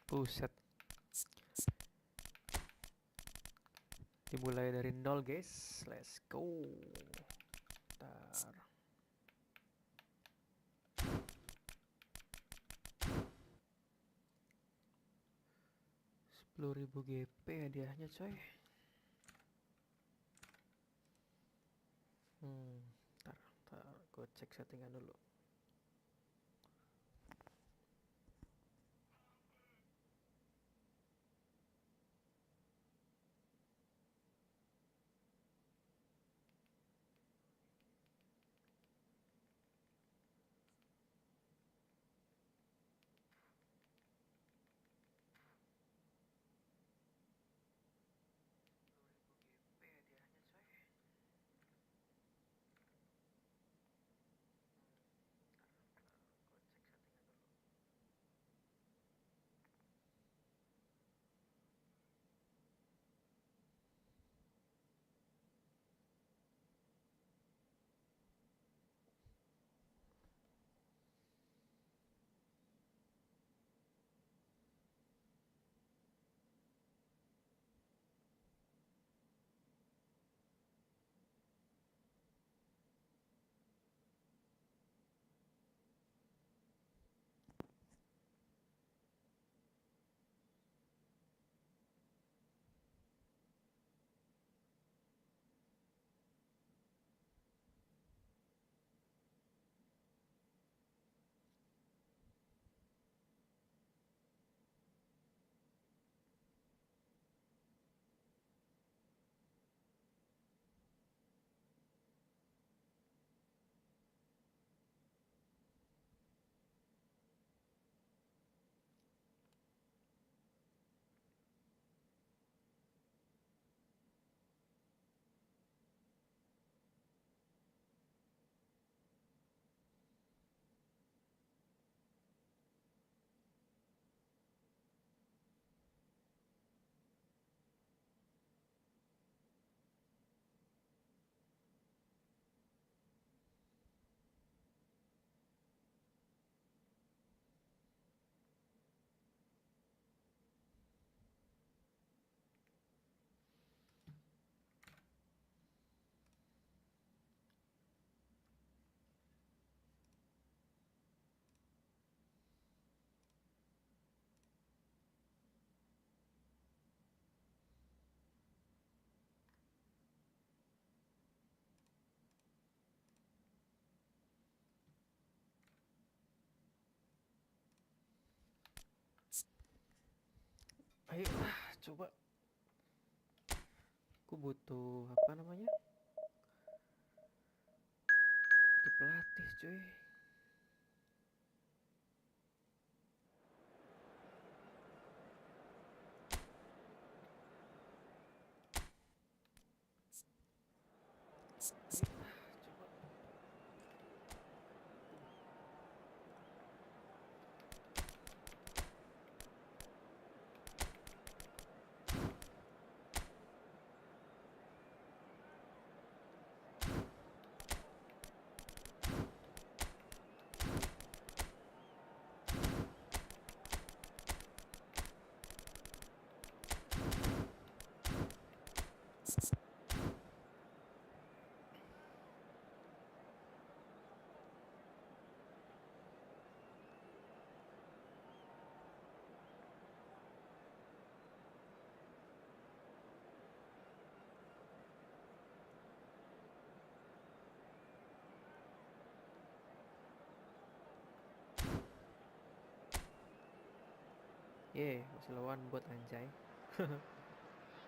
Buset. Dimulai dari nol, guys. Let's go. Bentar. Rp10.000 GP hadiahnya, coy. Ntar gue cek settingan dulu. Ayo coba. Aku butuh apa namanya? Butuh pelatih, cuy. Masih lawan buat anjay.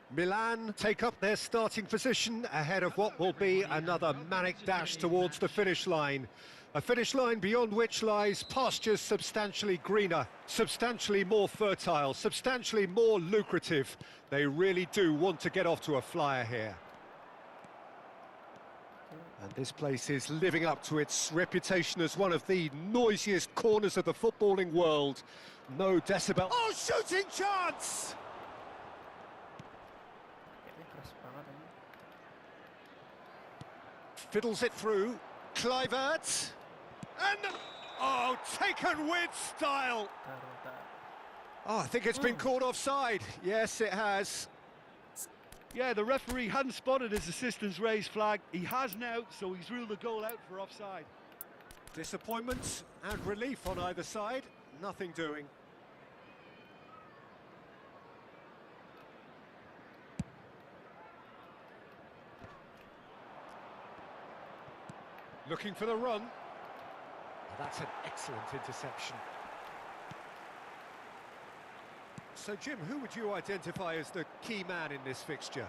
Milan take up their starting position ahead of what will be another manic dash towards the finish line. A finish line beyond which lies pastures substantially greener, substantially more fertile, substantially more lucrative. They really do want to get off to a flyer here. And this place is living up to its reputation as one of the noisiest corners of the footballing world. No decibel. Oh, shooting chance! Keras banget ini. Fiddles it through. Kluivert. And, oh, taken with style. Bentar. Oh, I think it's been called offside. Yes, it has. Yeah, the referee hadn't spotted his assistant's raised flag. He has now, so he's ruled the goal out for offside. Disappointment and relief on either side. Nothing doing. Looking for the run. Oh, that's an excellent interception. So, Jim, who would you identify as the key man in this fixture?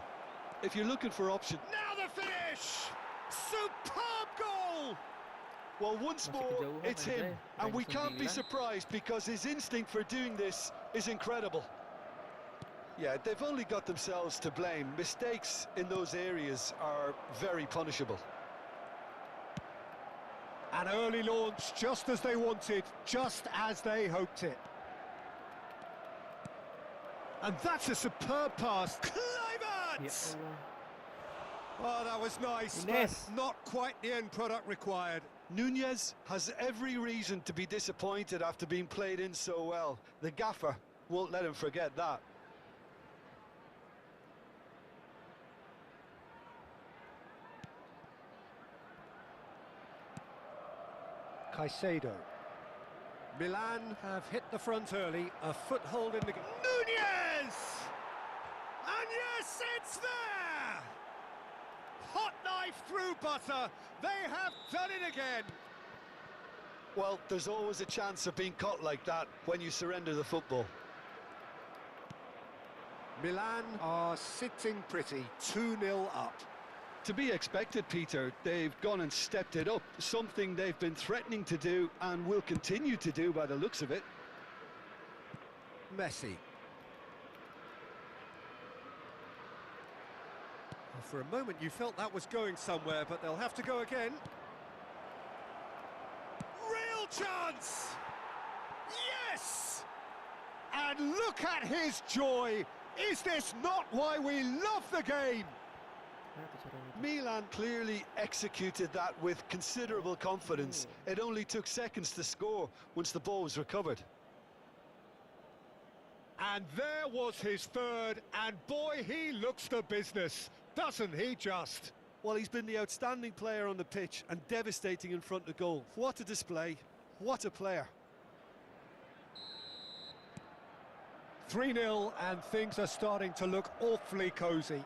If you're looking for options... Now the finish! Superb goal! Well, once more, it's him. And we can't be surprised because his instinct for doing this is incredible. Yeah, they've only got themselves to blame. Mistakes in those areas are very punishable. An early launch, just as they wanted, just as they hoped it. And that's a superb pass. Kluivert! Oh, that was nice, but not quite the end product required. Nunez has every reason to be disappointed after being played in so well. The gaffer won't let him forget that. Caicedo. Milan have hit the front early, a foothold in the game. Nunez! And yes, it's there! Hot knife through butter, they have done it again! Well, there's always a chance of being caught like that when you surrender the football. Milan are sitting pretty, 2-0 up. To be expected, Peter. They've gone and stepped it up, something they've been threatening to do and will continue to do by the looks of it. Messi. Well, for a moment you felt that was going somewhere, but they'll have to go again. Real chance! Yes! And look at his joy! Is this not why we love the game? Milan clearly executed that with considerable confidence. It only took seconds to score once the ball was recovered. And there was his third, and boy, he looks the business, doesn't he just? Well, he's been the outstanding player on the pitch and devastating in front of goal. What a display, what a player. 3-0, and things are starting to look awfully cosy.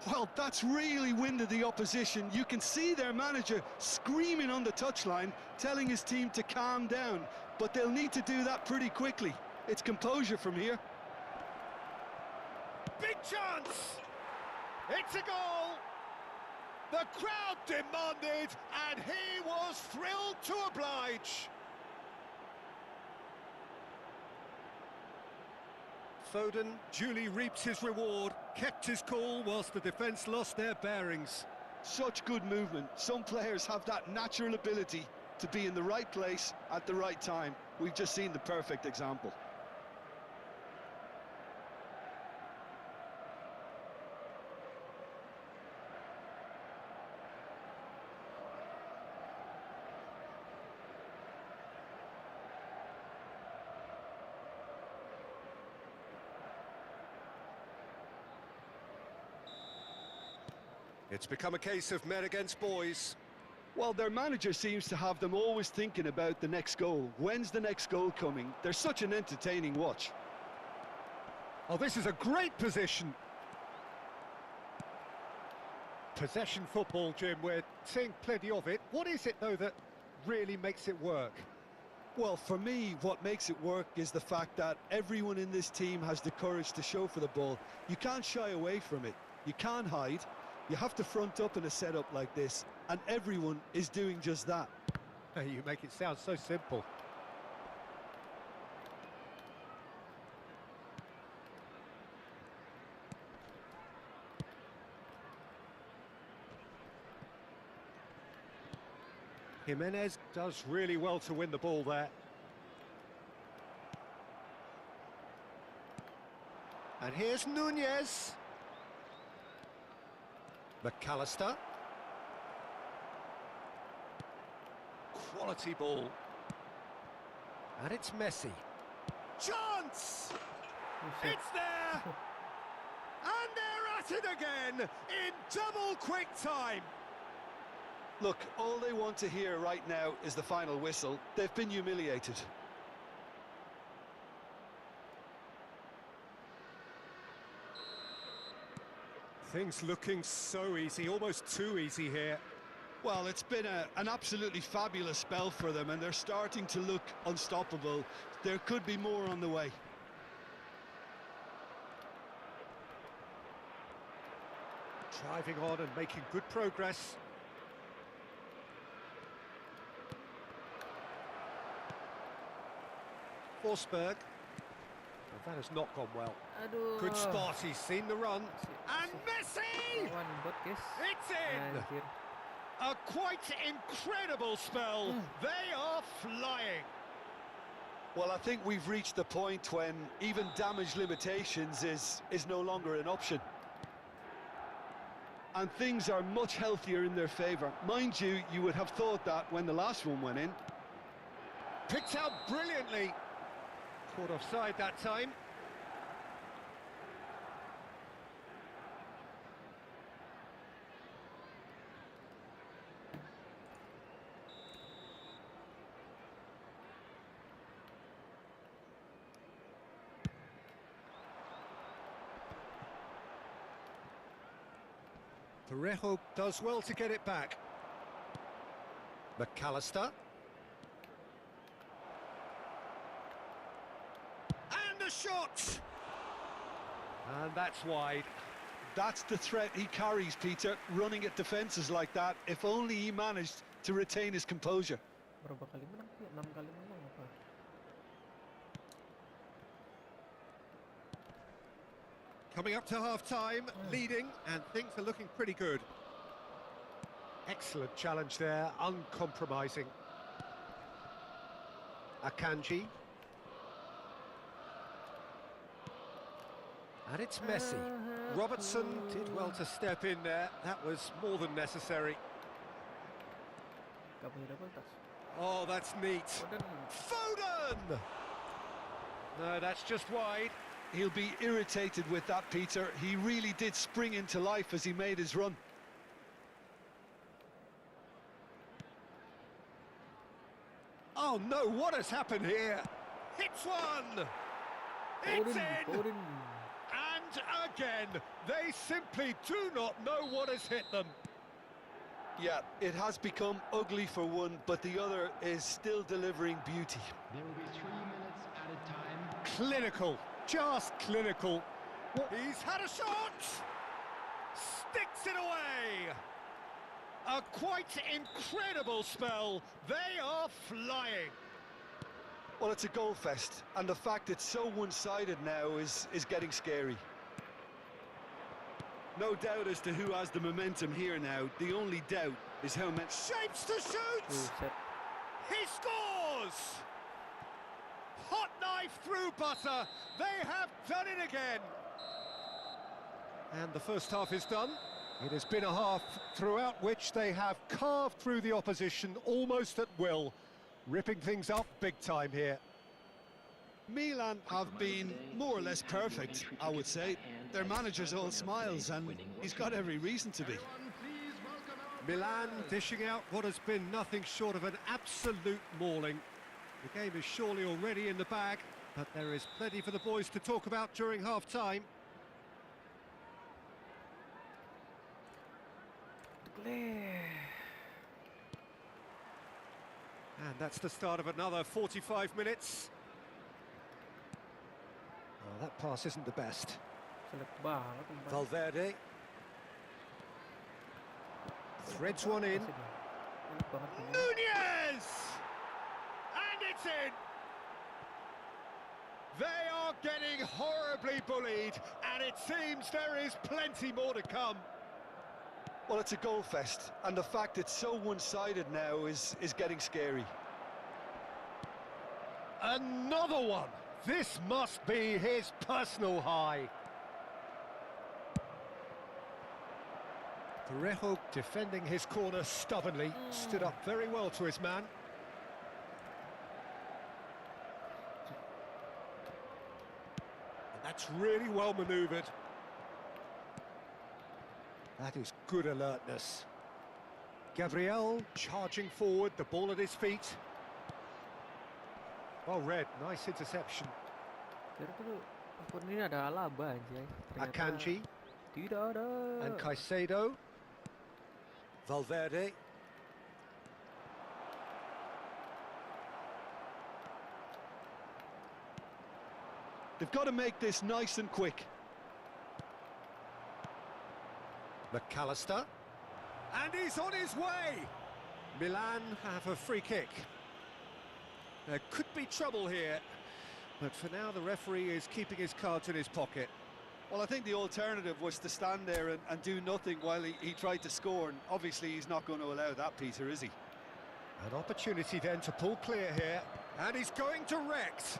Well, that's really winded the opposition. You can see their manager screaming on the touchline, telling his team to calm down. But they'll need to do that pretty quickly. It's composure from here. Big chance! It's a goal! The crowd demanded, and he was thrilled to oblige. Foden duly reaps his reward, kept his cool whilst the defence lost their bearings. Such good movement. Some players have that natural ability to be in the right place at the right time. We've just seen the perfect example. It's become a case of men against boys. Well, their manager seems to have them always thinking about the next goal. When's the next goal coming? They're such an entertaining watch. Oh, this is a great position. Possession football, Jim, we're seeing plenty of it. What is it, though, that really makes it work? Well, for me, what makes it work is the fact that everyone in this team has the courage to show for the ball. You can't shy away from it. You can't hide. You have to front up in a setup like this, and everyone is doing just that. You make it sound so simple. Jimenez does really well to win the ball there. And here's Nunez. McAllister. Quality ball. And it's Messi. chance! Buset. It's there! And they're at it again in double quick time. Look, all they want to hear right now is the final whistle. They've been humiliated. Things looking so easy, almost too easy here. Well, it's been an absolutely fabulous spell for them, and they're starting to look unstoppable. There could be more on the way. Driving on and making good progress. Forsberg. Well, that has not gone well. Aduh. Good spot, he's seen the run. And Messi! One bot, guys. It's in! Anjir. A quite incredible spell. They are flying. Well, I think we've reached the point when even damage limitations is no longer an option. And things are much healthier in their favour. Mind you, you would have thought that when the last one went in. Picked out brilliantly. Caught offside that time. Parejo does well to get it back. McAllister. And the shot! And that's wide. That's the threat he carries, Peter, running at defences like that. If only he managed to retain his composure. Berapa kali menang? 6 kali menang apa? Coming up to half-time, leading, and things are looking pretty good. Excellent challenge there, uncompromising. Akanji. And it's Messi. Robertson did well to step in there. That was more than necessary. Gak boleh double touch. Oh, that's neat. Foden. Foden! No, that's just wide. He'll be irritated with that, Peter. He really did spring into life as he made his run. Oh no, what has happened here? Hits one! It's in! Foden. And again, they simply do not know what has hit them. Yeah, it has become ugly for one, but the other is still delivering beauty. There will be 3 minutes at a time. Clinical, just clinical. He's had a shot! Sticks it away! A quite incredible spell. They are flying. Well, it's a goal fest, and the fact it's so one-sided now is getting scary. No doubt as to who has the momentum here now. The only doubt is how many... Shapes to shoot! Buset. He scores! Hot knife through butter. They have done it again. And the first half is done. It has been a half throughout which they have carved through the opposition almost at will, ripping things up big time here. Milan have been more or less perfect, I would say. Their manager's all smiles, and he's got every reason to be. Milan dishing out what has been nothing short of an absolute mauling. The game is surely already in the bag, but there is plenty for the boys to talk about during half-time. And that's the start of another 45 minutes. Oh, that pass isn't the best. Selek banget umpan. Valverde threads one in. Enak banget ini. Nunez! And it's in! They are getting horribly bullied, and it seems there is plenty more to come. Well, it's a goal fest, and the fact it's so one-sided now is getting scary. Another one! This must be his personal high. Parejo defending his corner stubbornly, stood up very well to his man. That's really well manoeuvred. That is good alertness. Gabriel charging forward, the ball at his feet. Well read, nice interception. Kira tuh akun ini ada Alaba anjay. Ternyata Akanji tidak ada. and Caicedo. Valverde. They've got to make this nice and quick. McAllister. And he's on his way! Milan have a free kick. There could be trouble here, but for now the referee is keeping his cards in his pocket. Well, I think the alternative was to stand there and do nothing while he tried to score, and obviously he's not going to allow that, Peter, is he? An opportunity then to pull clear here, and he's going direct.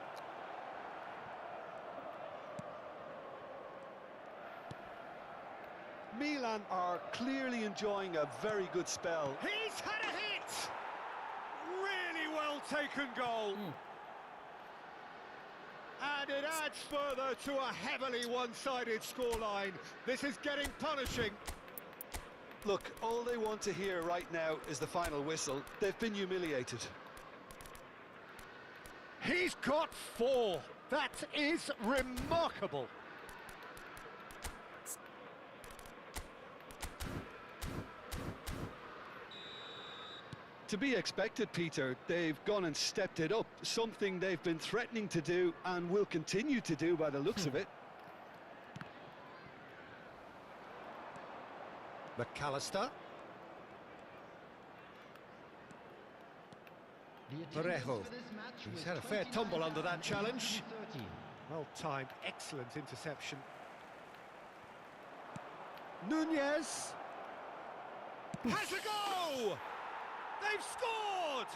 Milan are clearly enjoying a very good spell. He's had a hit! Really well taken goal. And it adds further to a heavily one-sided scoreline. This is getting punishing. Look, all they want to hear right now is the final whistle. They've been humiliated. He's got 4. That is remarkable. To be expected, Peter. They've gone and stepped it up, something they've been threatening to do and will continue to do by the looks of it. McAllister. The attendance Parejo. for this match He's was had a fair tumble under that challenge. 30. Well timed, excellent interception. Nunez has a go! They've scored!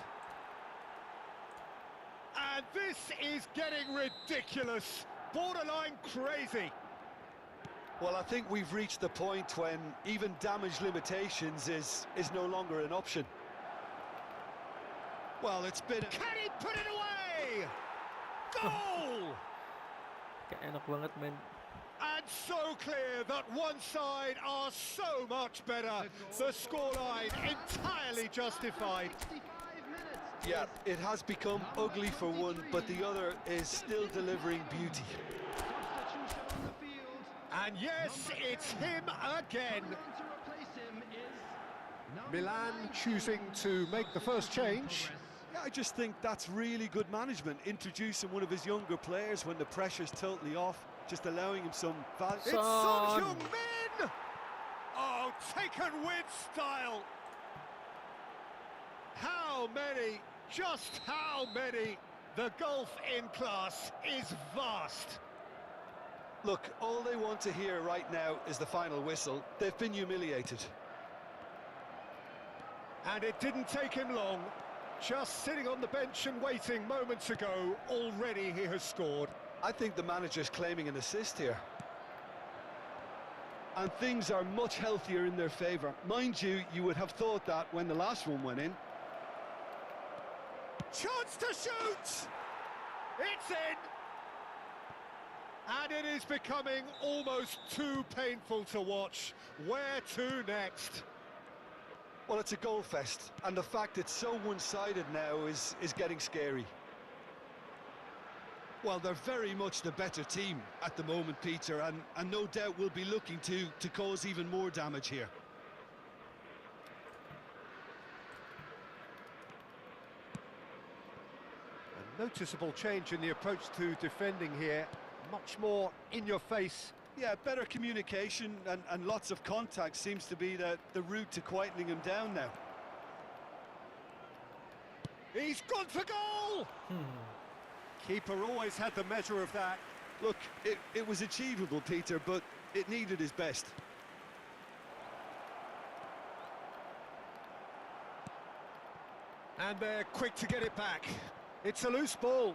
And this is getting ridiculous, borderline crazy. Well, I think we've reached the point when even damage limitations is no longer an option. Well, it's been... Can he put it away? Goal! Kayak enak banget men. And so clear that one side are so much better. The scoreline entirely justified. 65 minutes. Yeah, it has become ugly for one, but the other is still delivering beauty. Substitution on the field. And yes, it's him again. Coming on to replace him is number Milan 19. choosing to make the first change. Yeah, I just think that's really good management, introducing one of his younger players when the pressure's totally off, just allowing him some value. It's Son Heung-min! Oh, taken with style. How many, just how many? The gulf in class is vast. Look, all they want to hear right now is the final whistle. They've been humiliated. And it didn't take him long. Just sitting on the bench and waiting moments ago, already he has scored. I think the manager's claiming an assist here. And things are much healthier in their favour. Mind you, you would have thought that when the last one went in. Chance to shoot! It's in! And it is becoming almost too painful to watch. Where to next? Well, it's a goal fest, and the fact it's so one-sided now is getting scary. Well, they're very much the better team at the moment, Peter, and no doubt will be looking to cause even more damage here. A noticeable change in the approach to defending here. Much more in your face. Yeah, better communication and lots of contact seems to be the route to quietening him down now. He's gone for goal! Keeper always had the measure of that. Look, it was achievable, Peter, but it needed his best. And they're quick to get it back. It's a loose ball.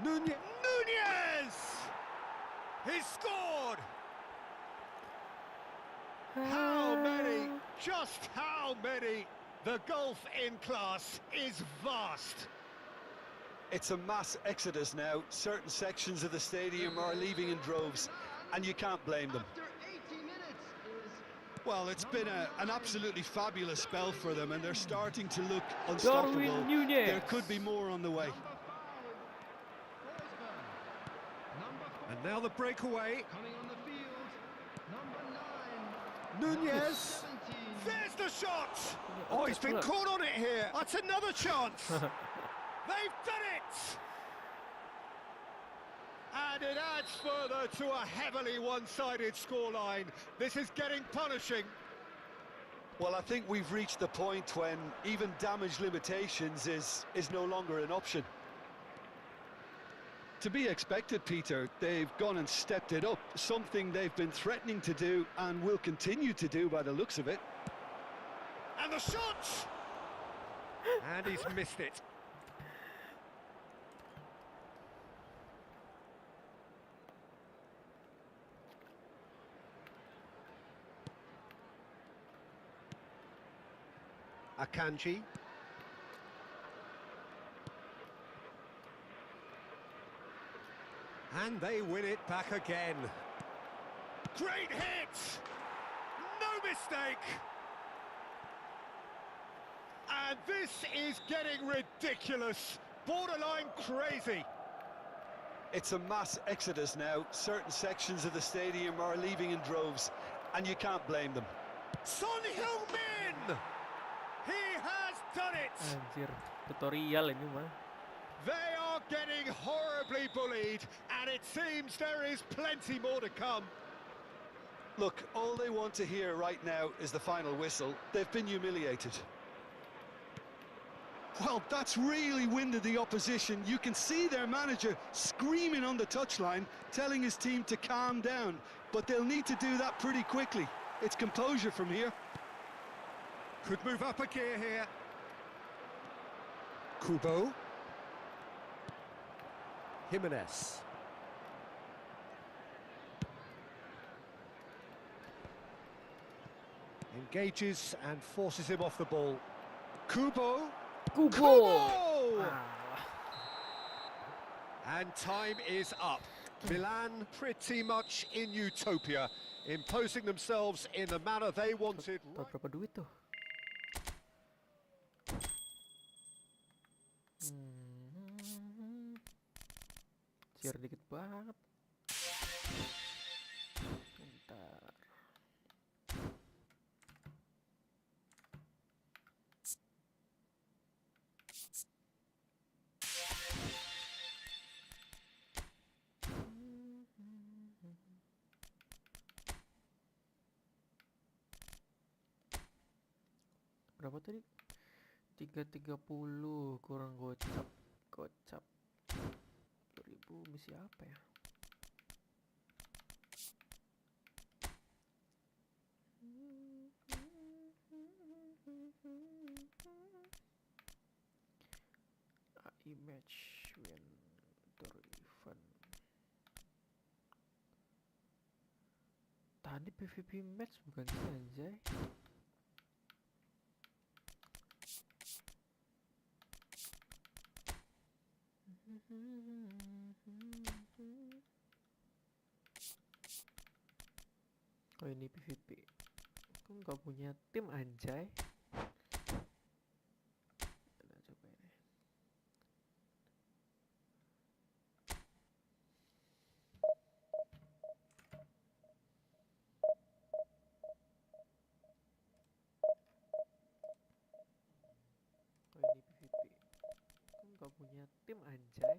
Nunez! He's scored! How many? Just how many? The gulf in class is vast. It's a mass exodus now. Certain sections of the stadium are leaving in droves, and you can't blame them. After 80 minutes is Well, it's been an absolutely fabulous spell for them, and they're starting to look Darwin unstoppable. Nunez. There could be more on the way. number 5, Forsberg. Number 4, And now the breakaway. coming on the field, number 9, Nunez. 17. There's the shot! Oh, he's been caught on it here. That's another chance. They've done it! And it adds further to a heavily one-sided scoreline. This is getting punishing. Well, I think we've reached the point when even damage limitations is no longer an option. To be expected, Peter. They've gone and stepped it up, something they've been threatening to do and will continue to do by the looks of it. And the shot! And he's missed it. Akanji. And they win it back again. Great hit! No mistake! And this is getting ridiculous, borderline crazy. It's a mass exodus now. Certain sections of the stadium are leaving in droves, and you can't blame them. Son Heung-min! He has done it! Anjir, tutorial ini mah. They are getting horribly bullied, and it seems there is plenty more to come. Look, all they want to hear right now is the final whistle. They've been humiliated. Well, that's really winded the opposition. You can see their manager screaming on the touchline, telling his team to calm down. But they'll need to do that pretty quickly. It's composure from here. Could move up a gear here. Kubo. Jimenez. Engages and forces him off the ball. Kubo. Kubo. And time is up. Milan pretty much in utopia, imposing themselves in the manner they wanted. Tahu berapa duit tuh? Share dikit banget. Bentar. Berapa tadi? 330 kurang gocap. Gocap 10.000 misi apa ya? Image when event. Tadi PVP match bukan sih anjay? Oh ini PVP. Aku nggak punya tim anjay. Nah, coba ini. Oh ini PVP. Aku nggak punya tim anjay.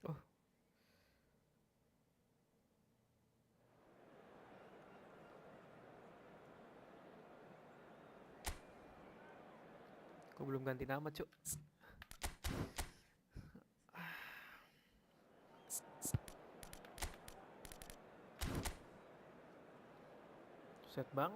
Oh, belum ganti nama, Cuk. Set bang.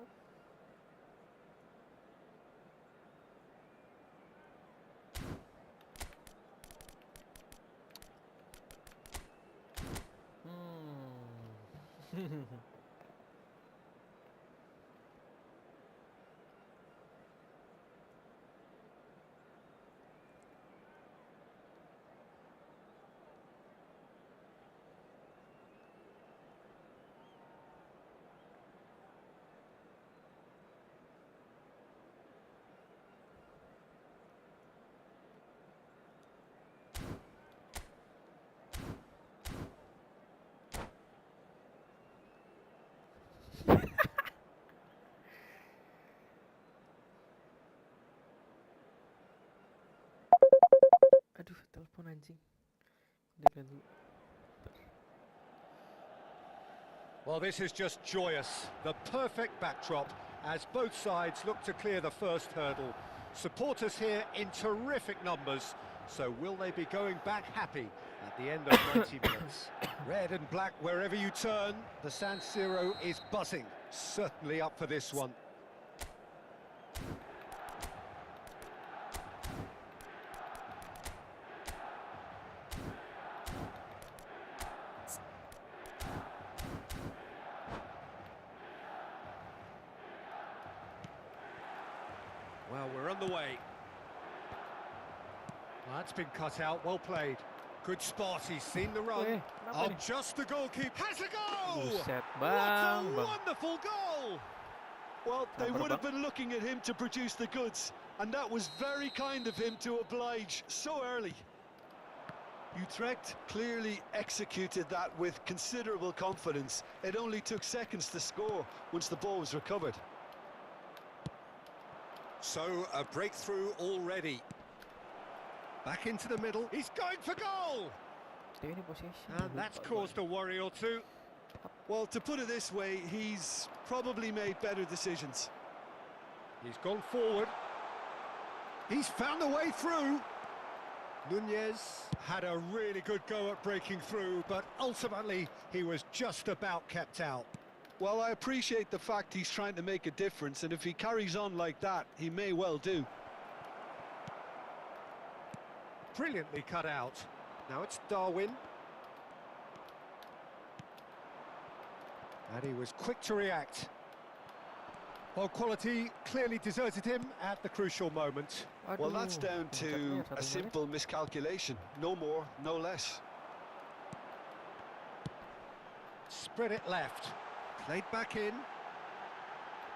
Aduh, telepon anjing. Udah dulu. Well, this is just joyous. The perfect backdrop as both sides look to clear the first hurdle. Supporters here in terrific numbers. So will they be going back happy at the end of 90 minutes? Red and black wherever you turn. The San Siro is buzzing. Certainly up for this one. Well, we're on the way. Well, that's been cut out, well played. Good spot, he's seen the run. Oh, just the goalkeeper has a goal! Buset, What bang, a bang. wonderful goal! Well, they Sabar, would have Bang. been looking at him to produce the goods, and that was very kind of him to oblige so early. Utrecht clearly executed that with considerable confidence. It only took seconds to score once the ball was recovered. So, a breakthrough already. Back into the middle, he's going for goal! Dia ini possession. And that's caused a worry or two. Well, to put it this way, he's probably made better decisions. He's gone forward. He's found the way through. Nunez had a really good go at breaking through, but ultimately he was just about kept out. Well, I appreciate the fact he's trying to make a difference, and if he carries on like that, he may well do. Brilliantly cut out. Now it's Darwin. And he was quick to react. Well, quality clearly deserted him at the crucial moment. Well, that's Aduh, down to pencetnya a satu menit. simple miscalculation. No more, no less. Spread it left. Played back in.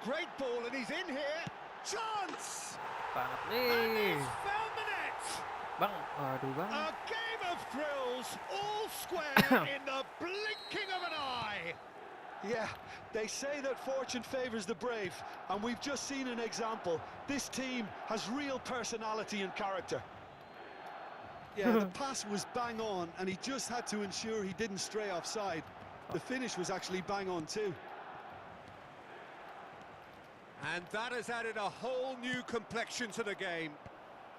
Great ball, and he's in here. Chance! Banget And nih. he's found the net! Bang. Aduh, Bang. A game of thrills, all square in the blinking of an eye. Yeah, they say that fortune favours the brave, and we've just seen an example. This team has real personality and character. Yeah, the pass was bang on, and he just had to ensure he didn't stray offside. The finish was actually bang on too. And that has added a whole new complexion to the game.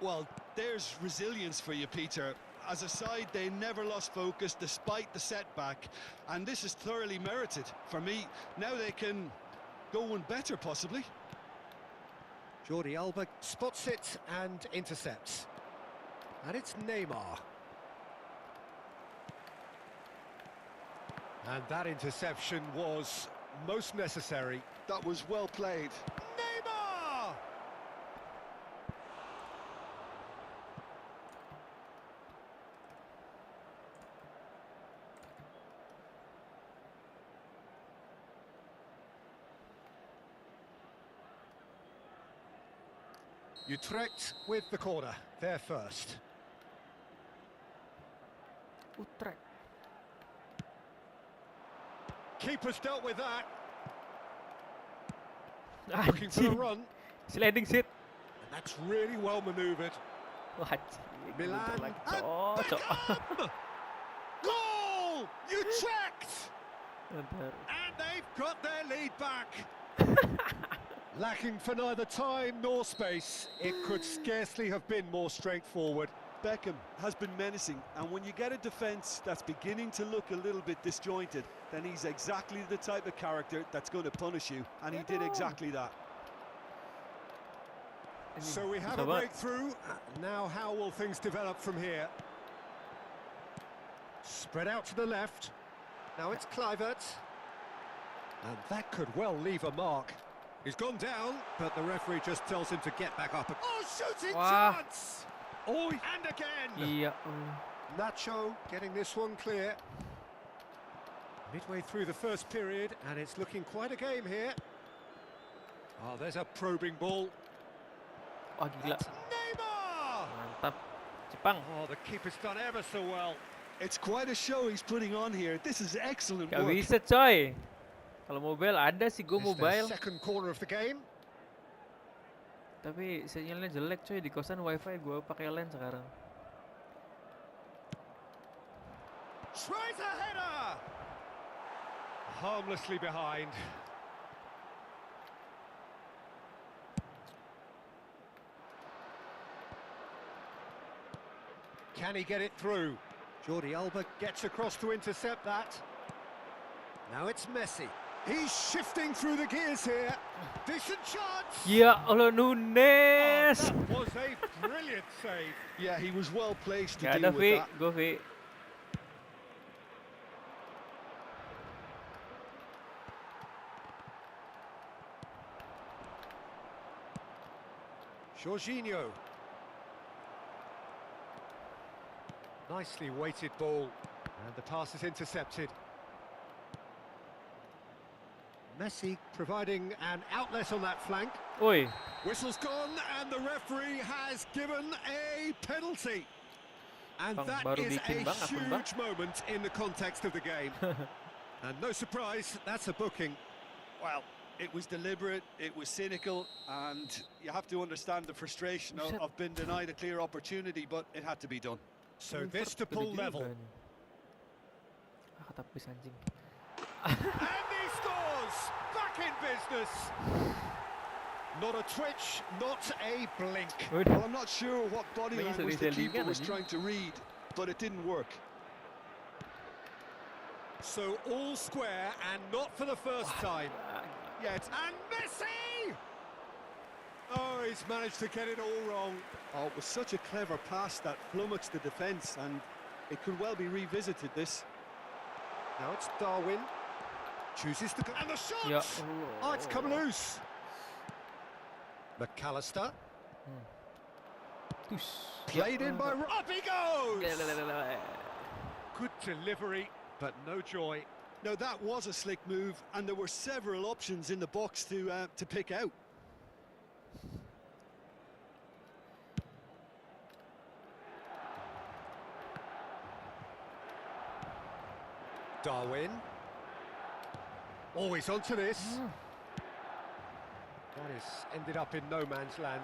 Well, there's resilience for you, Peter. As a side, they never lost focus despite the setback, and this is thoroughly merited. For me, now they can go one better, possibly. Jordi Alba spots it and intercepts. And it's Neymar. And that interception was most necessary. That was well played. Neymar! Utrecht with the corner, they're first. Utrecht. Keeper's dealt with that. Looking for the Anjing. run. Sliding seat. And that's really well manoeuvred. Wah, anjing. Milan Bentar and lagi. Cocok. Beckham! Goal! Utrecht! Bentar. And they've got their lead back. Lacking for neither time nor space. It could scarcely have been more straightforward. Beckham has been menacing, and when you get a defence that's beginning to look a little bit disjointed, then he's exactly the type of character that's going to punish you, and he did exactly that. So we have a breakthrough. Now how will things develop from here? Spread out to the left. Now it's Kluivert. And that could well leave a mark. He's gone down, but the referee just tells him to get back up. Oh, shooting chance! Oh, and again! Iya. Nacho getting this one clear. Midway through the first period, and it's looking quite a game here. Oh, there's a probing ball. Wah, gila. Neymar! Mantap. Jepang. Oh, the keeper's done ever so well. It's quite a show he's putting on here. This is excellent Gak work. bisa coy. Kalau mobile ada sih, gue It's their mobile. second corner of the game. Tapi sinyalnya jelek coy, di kosan wifi gue pakai LAN sekarang. Tries a header! Harmlessly behind. Can he get it through? Jordi Alba gets across to intercept that. Now it's Messi. He's shifting through the gears here. Decent chance. Ya Allah, Oh, Nunes. that was a brilliant save. Yeah, he was well placed to Gak deal ada with Vi, that. go Vi. Jorginho. Nicely weighted ball. And the pass is intercepted. Messi providing an outlet on that flank. Oi. Whistle's gone and the referee has given a penalty. And Bang, that baru is bikin a bang, akun bang. huge moment in the context of the game. And no surprise, that's a booking. Well, it was deliberate, it was cynical, and you have to understand the frustration of being denied a clear opportunity, but it had to be done. So this to pull level. Ah, ketapis anjing. And he scores! Back in business! Not a twitch, not a blink. Well, I'm not sure what body Lagi language the seri-seri keeper kan was anjing. trying to read, but it didn't work. So all square and not for the first time. Yeah, it's And Messi! Oh, he's managed to get it all wrong. Oh, it was such a clever pass that flummoxed the defence, and it could well be revisited, this. Now it's Darwin. Chooses to go. And the shot! Ya Oh, it's come Allah. loose. McAllister. Tus. Played in by... Up he goes! Gila. Good delivery, but no joy. No, that was a slick move, and there were several options in the box to pick out. Darwin. Always onto this. That is ended up in no man's land.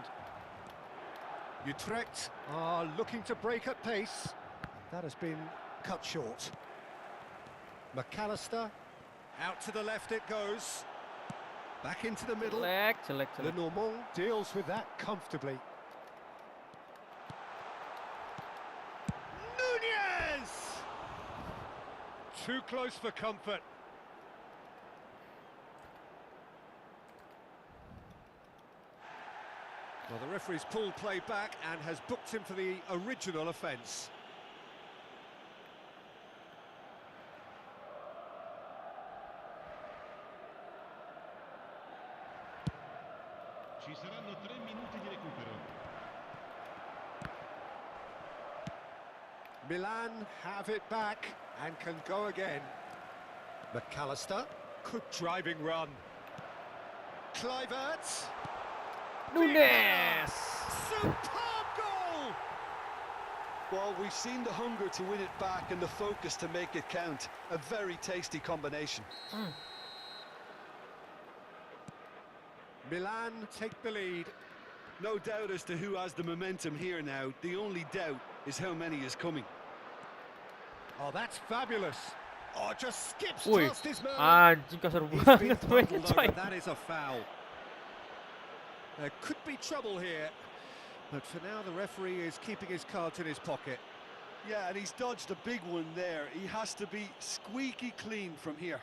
Utrecht are looking to break at pace. That has been cut short. McAllister, out to the left it goes. Back into the middle. Jelek, jelek, jelek. Lenormand deals with that comfortably. Nunez! Too close for comfort. Well, the referee's pulled play back and has booked him for the original offence. Ci saranno 3 minuti di recupero. Milan have it back and can go again. McAllister, good driving run. Kluivert. Nunes. Superb goal! Well, we've seen the hunger to win it back and the focus to make it count. A very tasty combination. Milan take the lead. No doubt as to who has the momentum here now. The only doubt is how many is coming. Oh, that's fabulous. Oh, just skips Woi, past his man. anjing kasar He's been banget mainnya bundled coy. over. That is a foul. There could be trouble here, but for now the referee is keeping his cards in his pocket. Yeah, and he's dodged a big one there. He has to be squeaky clean from here.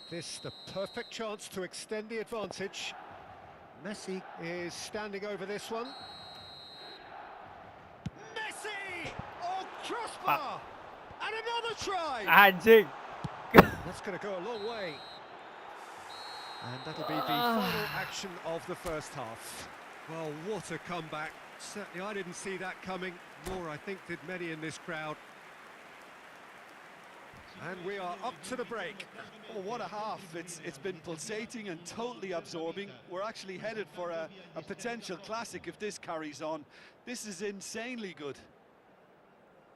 This the perfect chance to extend the advantage. Messi is standing over this one. Messi! Oh, crossbar! And another try! Anjing. That's going to go a long way. And that'll be the final action of the first half. Well, what a comeback. Certainly I didn't see that coming, nor I think did many in this crowd. And we are up to the break. Oh, what a half. It's been pulsating and totally absorbing. We're actually headed for a potential classic if this carries on. This is insanely good.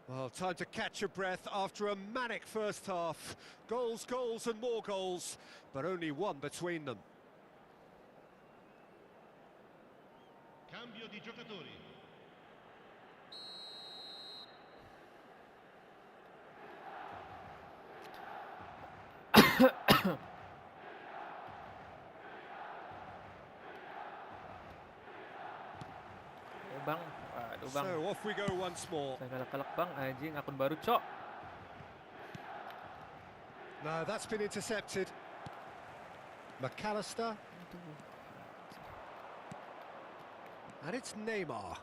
Well, time to catch your breath after a manic first half. Goals, goals and more goals, but only one between them. Cambio di giocatori. Bang. Waduh bang. So off we go once more. Saya kalak-kalak bang. Anjing akun baru cok. No, that's been intercepted. McAllister. And it's Neymar.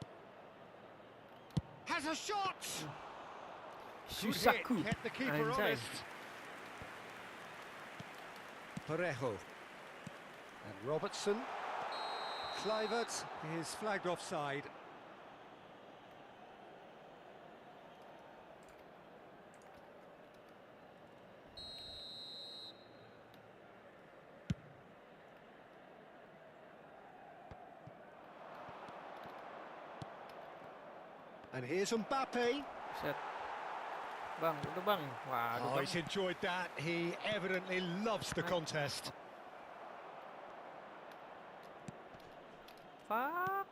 Has a shot! Good hit, Shusaku. kept the keeper Anjay. honest. Parejo. And Robertson. Kluivert is flagged offside. And here's Mbappe. Set. Bang, udah bang. Waduh Oh, bang. he's enjoyed that. He evidently loves the contest. Fuck.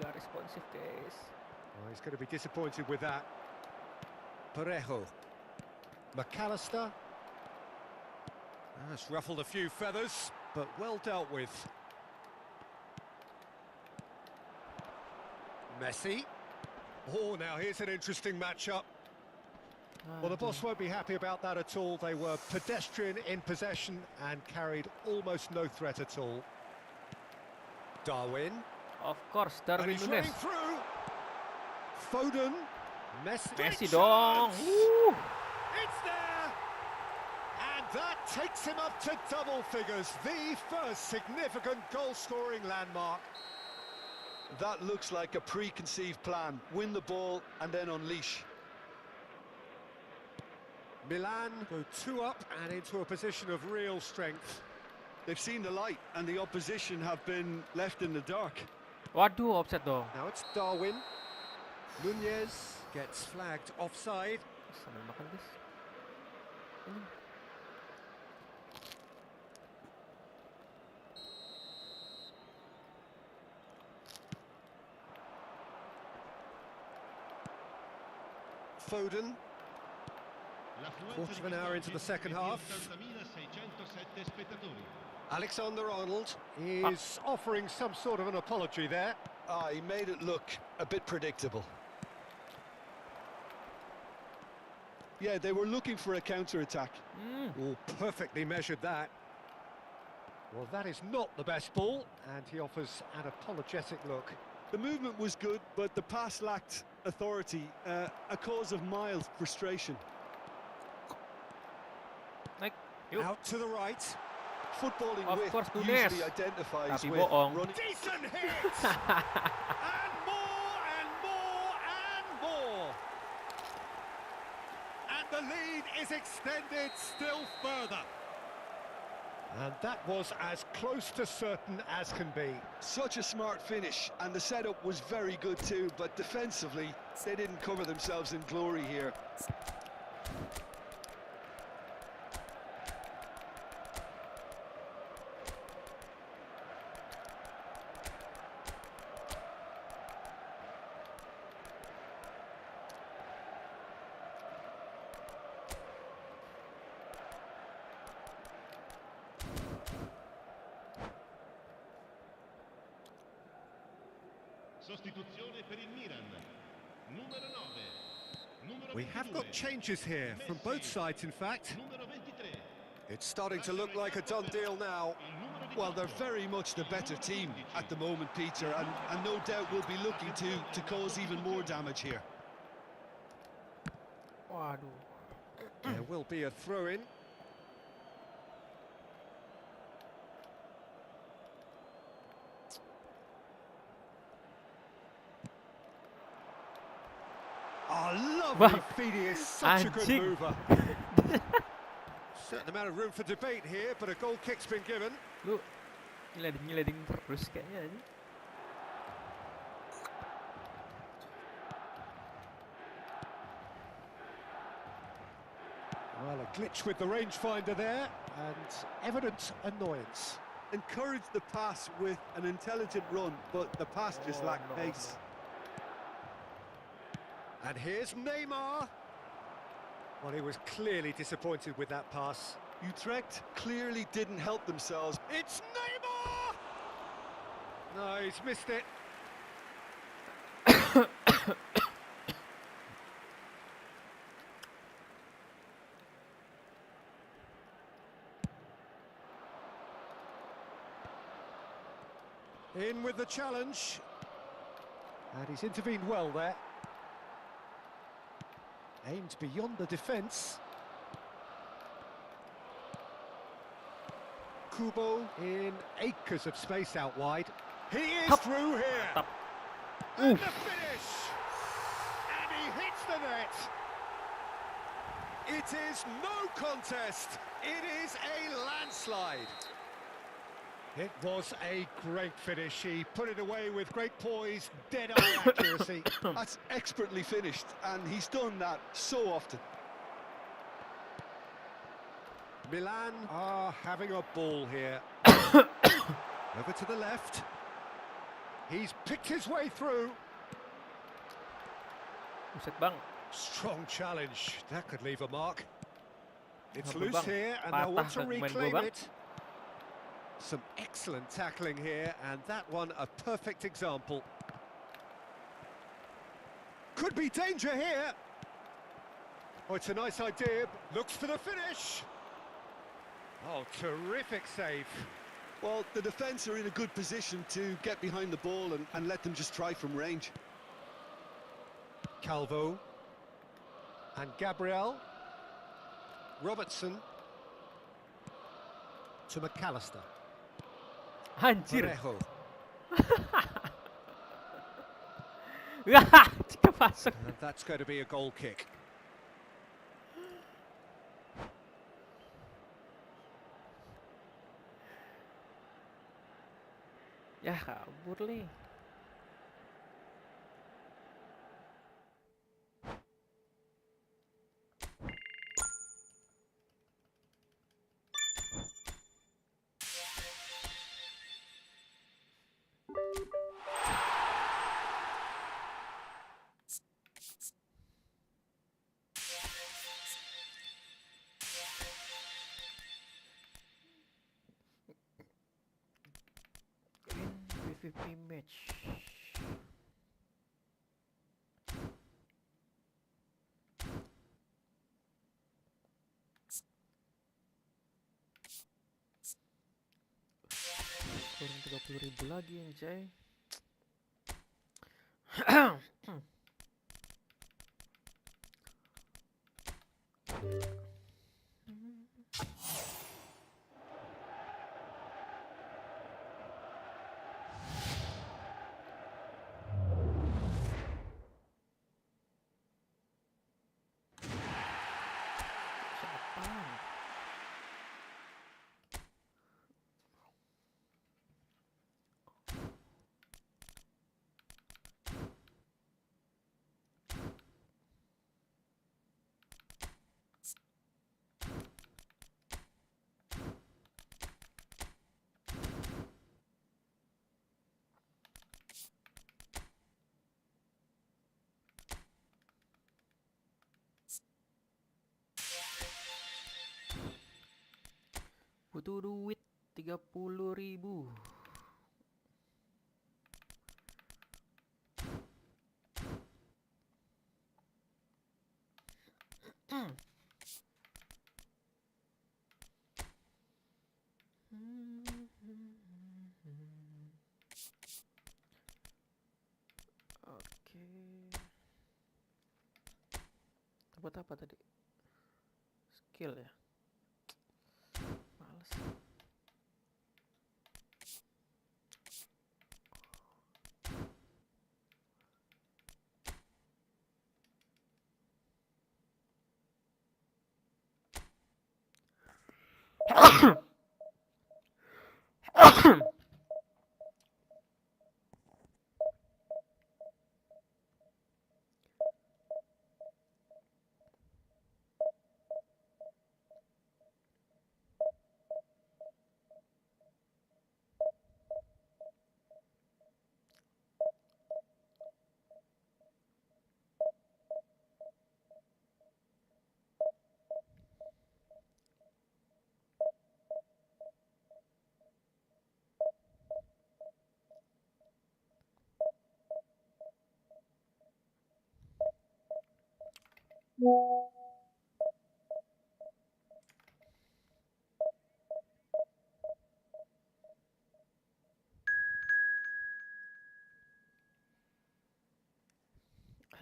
Gak responsif guys. Oh, he's going to be disappointed with that. Parejo. McAllister. That's ruffled a few feathers, but well dealt with. Messi. Oh, now here's an interesting matchup. Well, the boss won't be happy about that at all. They were pedestrian in possession and carried almost no threat at all. Darwin. Of course, And Darwin he's Nunes. running through. Foden. Messi. Messi Great dong. shot! Woo. It's there! And that takes him up to double figures. The first significant goal-scoring landmark. That looks like a preconceived plan. Win the ball and then unleash. Milan go 2 up and into a position of real strength. They've seen the light and the opposition have been left in the dark. Waduh, offset dong. Now it's Darwin. Nunez gets flagged offside. Sambil makan guys. Ini. Foden. Quarter of an hour into the second half. Alexander-Arnold is offering some sort of an apology there. He made it look a bit predictable. Yeah, they were looking for a counter-attack. Oh, perfectly measured that. Well, that is not the best ball, and he offers an apologetic look. The movement was good, but the pass lacked authority, a cause of mild frustration. Naik. Yuk. Out to the right. Footballing Of width course, Nunes. usually identifies Tapi with bohong. running. Decent hit! And more, and more, and more! And the lead is extended still further. And that was as close to certain as can be. Such a smart finish, and the setup was very good too, but defensively, they didn't cover themselves in glory here. Sostituzione per il Milan. Numero 9. Numero We have got 22. changes here from both sides, in fact. Numero 23. It's starting to look like a done deal now. Il numero 18. Well, they're very much the better team at the moment, Peter, and no doubt will be looking to cause even more damage here. Waduh. There will be a throw-in. Oh, lovely feed. He is such a good Anjing. mover. Certain amount of room for debate here, but a goal kick's been given. Lu nyelading terus kayaknya aja. Well, a glitch with the rangefinder there, and evident annoyance. Encourage the pass with an intelligent run, but the pass just lacked pace. And here's Neymar. Well, he was clearly disappointed with that pass. Utrecht clearly didn't help themselves. It's Neymar! No, he's missed it. In with the challenge. And he's intervened well there. Aimed beyond the defence. Kubo in acres of space out wide. He is through here. And the finish. And he hits the net. It is no contest. It is a landslide. It was a great finish. He put it away with great poise, dead-on accuracy. That's expertly finished, and he's done that so often. Milan are having a ball here. Over to the left. He's picked his way through. Buset bang. Strong challenge. That could leave a mark. It's Apa loose bang? here, and they'll want to Patah main gua, reclaim bang. it. Some excellent tackling here, and that one a perfect example. Could be danger here. Oh, it's a nice idea. Looks for the finish. Oh, terrific save. Well, the defence are in a good position to get behind the ball and let them just try from range. Calvo. And Gabriel. Robertson. To McAllister. Anjir. Parejo. Jika masuk. And that's going to be a goal kick. Ya kabur nih. PvP match. Kurang 30.000 lagi anjay. Butuh duit 30.000. Itu apa tadi? Skill ya? Males.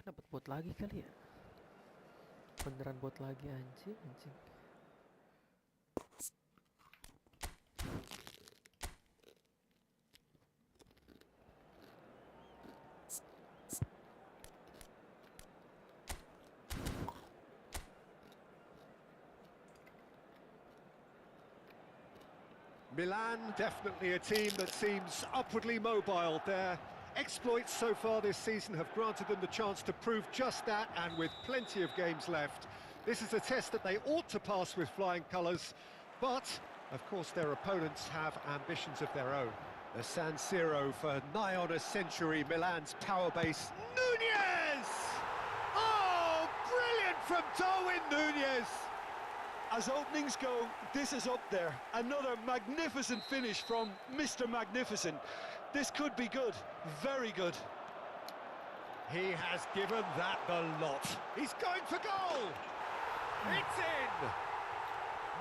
Dapat bot lagi kali ya? Beneran bot lagi anjing. Milan, definitely a team that seems upwardly mobile. Their exploits so far this season have granted them the chance to prove just that, and with plenty of games left. This is a test that they ought to pass with flying colours, but, of course, their opponents have ambitions of their own. The San Siro for nigh on a century, Milan's power base. Nunez! Oh, brilliant from Darwin Nunez! As openings go, this is up there. Another magnificent finish from Mr. Magnificent. This could be good, very good. He has given that the lot. He's going for goal! It's in!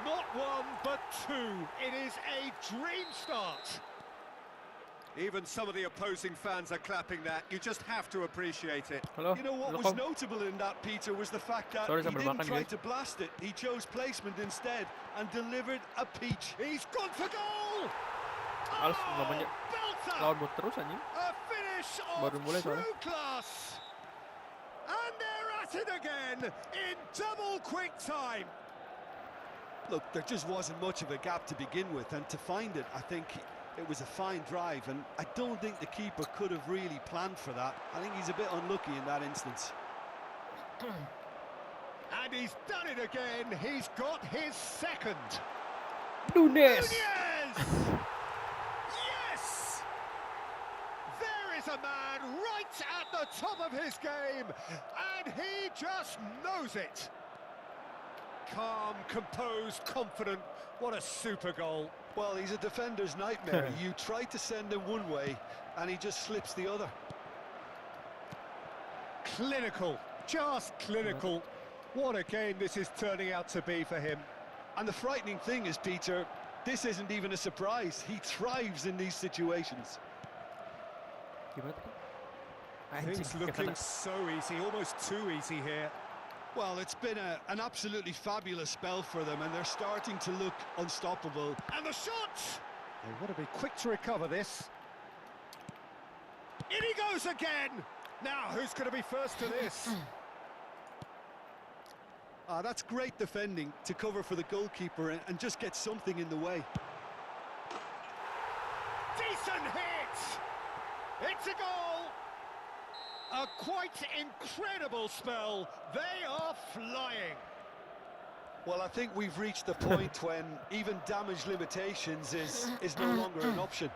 Not one, but two. It is a dream start. Even some of the opposing fans are clapping that. You just have to appreciate it. Halo, You know what halo was Kom. notable in that, Peter, was the fact that Sorry, he sambil didn't makan, try guys. to blast it. He chose placement instead and delivered a peach. He's gone for goal! Males namanya belter! lawan bot terus anjing. A finish Baru of mulai true soalnya. class! And they're at it again in double quick time. Look, there just wasn't much of a gap to begin with, and to find it, I think it was a fine drive, and I don't think the keeper could have really planned for that. I think he's a bit unlucky in that instance. And he's done it again. He's got his second. Nunez. Nunez! Yes! There is a man right at the top of his game, and he just knows it. Calm, composed, confident. What a super goal. Well, he's a defender's nightmare. You try to send him one way, and he just slips the other. Clinical, just clinical. What a game this is turning out to be for him. And the frightening thing is, Peter, this isn't even a surprise. He thrives in these situations. Gimana tuh? Things Anjing, looking kena. so easy, almost too easy here. Well, it's been an absolutely fabulous spell for them, and they're starting to look unstoppable. And the shot! They want to be quick to recover this. In he goes again! Now, who's going to be first to this? That's great defending to cover for the goalkeeper and just get something in the way. Decent hit! It's a goal! A quite incredible spell. They are flying. Well, I think we've reached the point when even damage limitations is no longer an option.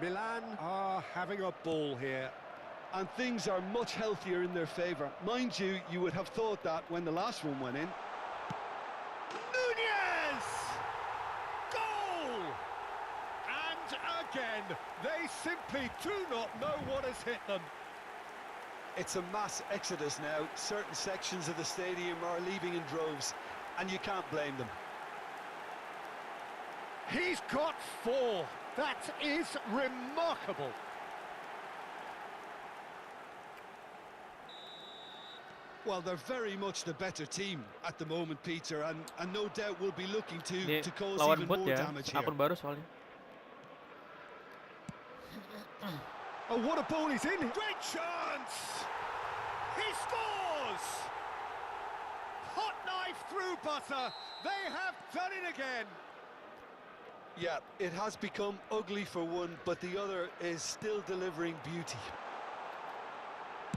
Milan are having a ball here. And things are much healthier in their favour. Mind you, you would have thought that when the last one went in. Nunez! Goal! And again, they simply do not know what has hit them. It's a mass exodus now. Certain sections of the stadium are leaving in droves, and you can't blame them. He's got 4. That is remarkable. Well, they're very much the better team at the moment, Peter, and no doubt will be looking Ini to cause lawan even bot more ya, damage here. akun baru soalnya. Oh, what a ball he's in! Great chance! He scores! Hot knife through butter. They have done it again. Yeah, it has become ugly for one, but the other is still delivering beauty.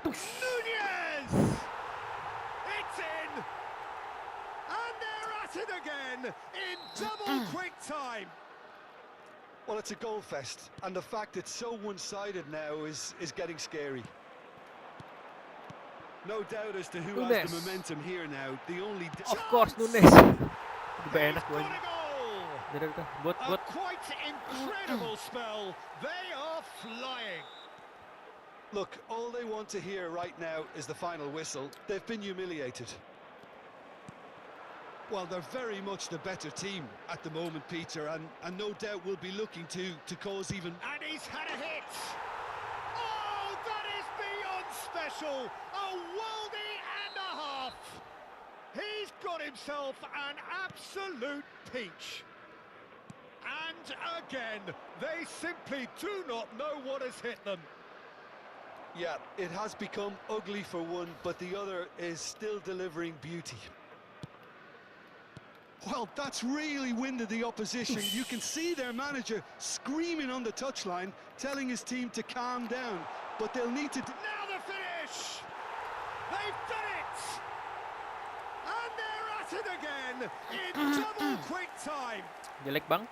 Nunez! It's in! And they're at it again in double quick time. Well, it's a goal fest, and the fact it's so one-sided now is getting scary. No doubt as to who has Nunez. the momentum here now. The only... Of course, Nunez. Lebih He's enak got gue. a goal! Buat A quite incredible spell. They are flying. Look, all they want to hear right now is the final whistle. They've been humiliated. Well, they're very much the better team at the moment, Peter, and no doubt will be looking to cause even... And he's had a hit. Oh, that is beyond special. A worldie and a half. He's got himself an absolute peach. And again, they simply do not know what has hit them. Yeah, it has become ugly for one, but the other is still delivering beauty. Well, that's really winded the opposition. You can see their manager screaming on the touchline, telling his team to calm down, but they'll need to... Now the finish! They've done it! And they're at it again in double quick time. Jelek bang.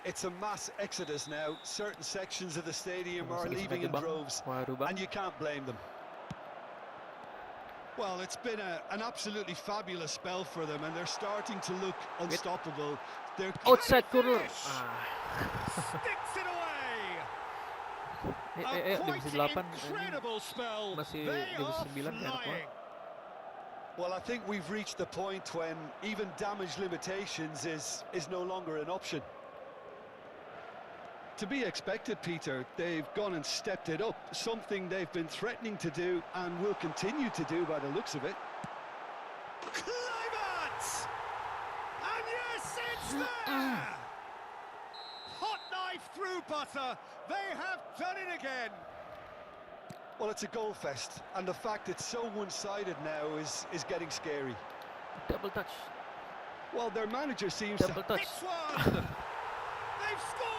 It's a mass exodus now. Certain sections of the stadium are Masih leaving in bang. droves, Waduh bang. and you can't blame them. Well, it's been an absolutely fabulous spell for them, and they're starting to look unstoppable. They're Outside corner. Finish! Ah. Sticks it away! A Divisi quite 8. incredible spell. Masih They Divisi are 9 enak flying. Well, I think we've reached the point when even damage limitations is no longer an option. To be expected, Peter. They've gone and stepped it up, something they've been threatening to do and will continue to do by the looks of it. Kluivert! And yes, it's there! Hot knife through butter. They have done it again. Well, it's a goal fest, and the fact it's so one-sided now is getting scary. Double touch. Well, their manager seems Double to... touch. This one! They've scored!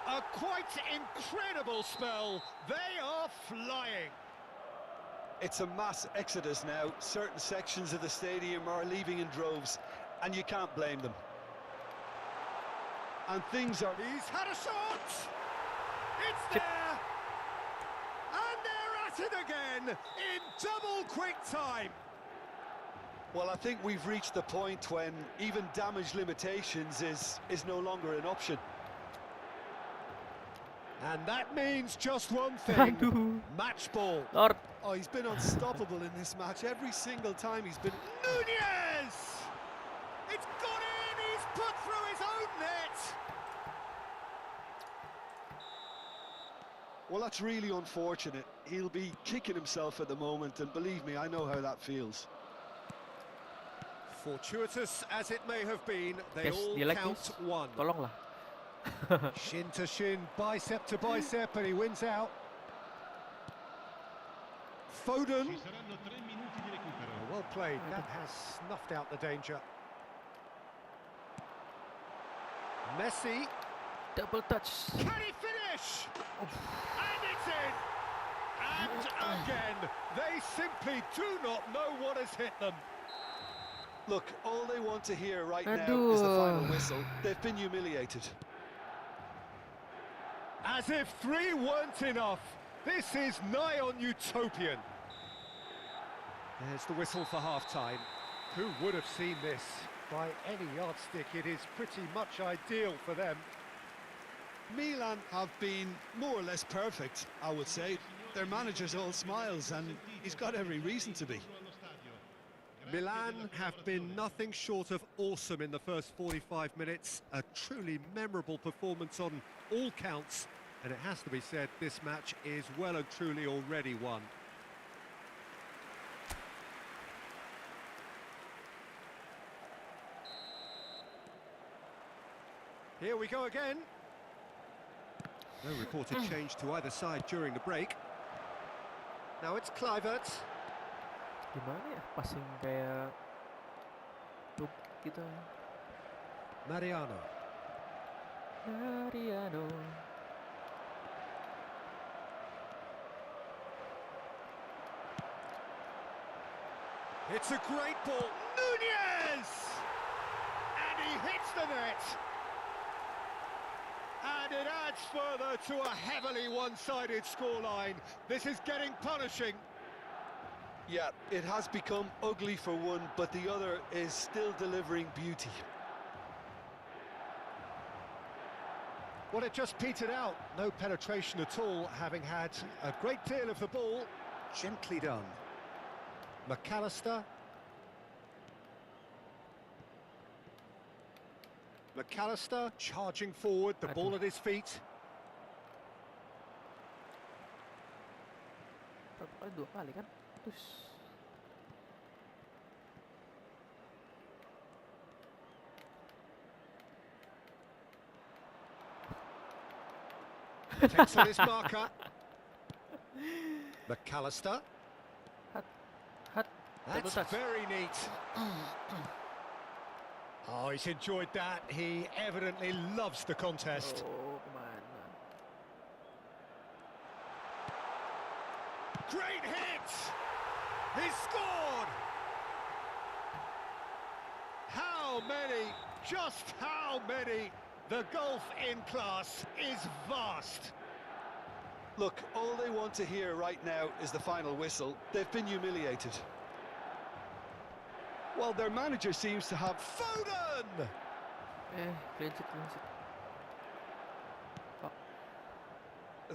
A quite incredible spell. They are flying. It's a mass exodus now. Certain sections of the stadium are leaving in droves, and you can't blame them. And things are... He's had a shot. It's there. And they're at it again in double quick time. Well, I think we've reached the point when even damage limitations is no longer an option. And that means just one thing. Aduh. Match ball. Lord. Oh, he's been unstoppable in this match. Every single time he's been... Nunez! It's gone in. He's put through his own net. Well, that's really unfortunate. He'll be kicking himself at the moment, and believe me, I know how that feels. Fortuitous as it may have been, they Guys, all dia like count this? one. Tolonglah. Shin to shin, bicep to bicep, and he wins out. Foden. Ci saranno 3 minuti di recupero. Well played, that has snuffed out the danger. Messi. Double touch. Can he finish? And it's in! And again, they simply do not know what has hit them. Look, all they want to hear right now is the final whistle. They've been humiliated. As if 3 weren't enough. This is nigh on utopian. There's the whistle for half-time. Who would have seen this? By any yardstick, it is pretty much ideal for them. Milan have been more or less perfect, I would say. Their manager's all smiles, and he's got every reason to be. Milan have been nothing short of awesome in the first 45 minutes. A truly memorable performance on all counts. And it has to be said, this match is well and truly already won. Here we go again. No reported change to either side during the break. Now it's Kluivert. Gimana ya? Passing kayak loop gitu. Mariano. Mariano. It's a great ball. Nunez! And he hits the net. And it adds further to a heavily one-sided scoreline. This is getting punishing. Yeah, it has become ugly for one, but the other is still delivering beauty. Well, it just petered out. No penetration at all, having had a great deal of the ball. Gently done. McAllister. McAllister charging forward, the ball at his feet. Dua kali kan? Terus Takes on his marker. McAllister. hat. That's touch. very neat. Oh, he's enjoyed that. He evidently loves the contest. Oh, kemana? Great hit! He scored! How many? Just how many? The gulf in class is vast. Look, all they want to hear right now is the final whistle. They've been humiliated. Well, their manager seems to have... Foden! Clean sheet. Oh,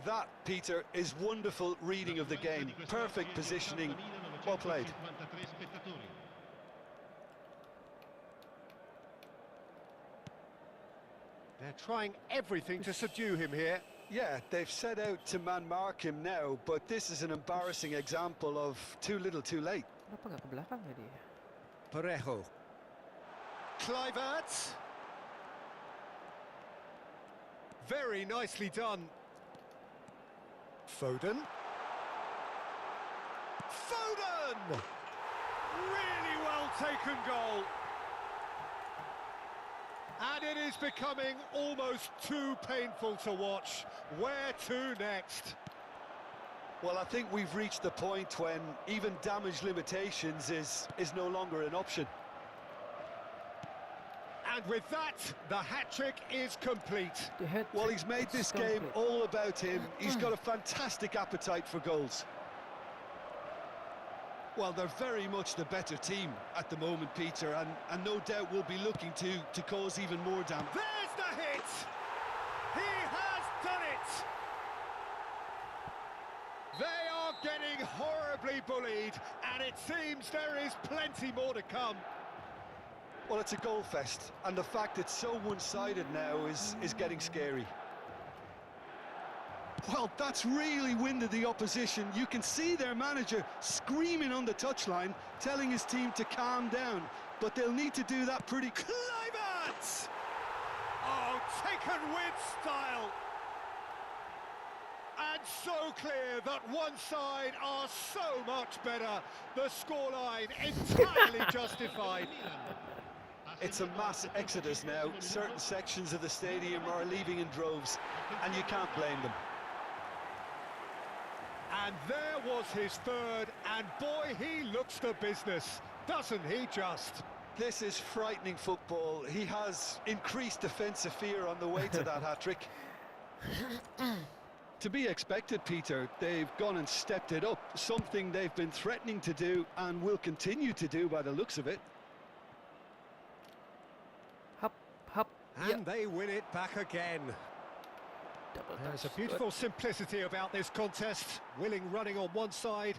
That, Peter, is wonderful reading of the game. Perfect positioning. Well played. They're trying everything to subdue him here. Yeah, they've set out to man-mark him now, but this is an embarrassing example of too little too late. kenapa nggak ke belakang ya dia? Parejo. Kluivert. Very nicely done. Foden. Foden! Really well taken goal. And it is becoming almost too painful to watch. Where to next? Well, I think we've reached the point when even damage limitations is no longer an option. And with that, the hat-trick is complete. The head Well, he's made this game all about him. He's got a fantastic appetite for goals. Well, they're very much the better team at the moment, Peter, and no doubt will be looking to cause even more damage. There's the hit! He has done it! They are getting horribly bullied, and it seems there is plenty more to come. Well, it's a goal fest, and the fact it's so one-sided now is getting scary. Well, that's really winded the opposition. You can see their manager screaming on the touchline, telling his team to calm down, but they'll need to do that pretty... Kluivert! Oh, taken with style! And so clear that one side are so much better. The scoreline entirely justified. It's a mass exodus now. Certain sections of the stadium are leaving in droves, and you can't blame them. And there was his third, and boy, he looks the business, doesn't he just? This is frightening football. He has increased defensive fear on the way to that hat-trick. To be expected, Peter. They've gone and stepped it up, something they've been threatening to do and will continue to do by the looks of it. Hop. And they win it back again. Double There's a touch. beautiful simplicity about this contest. Willing running on one side,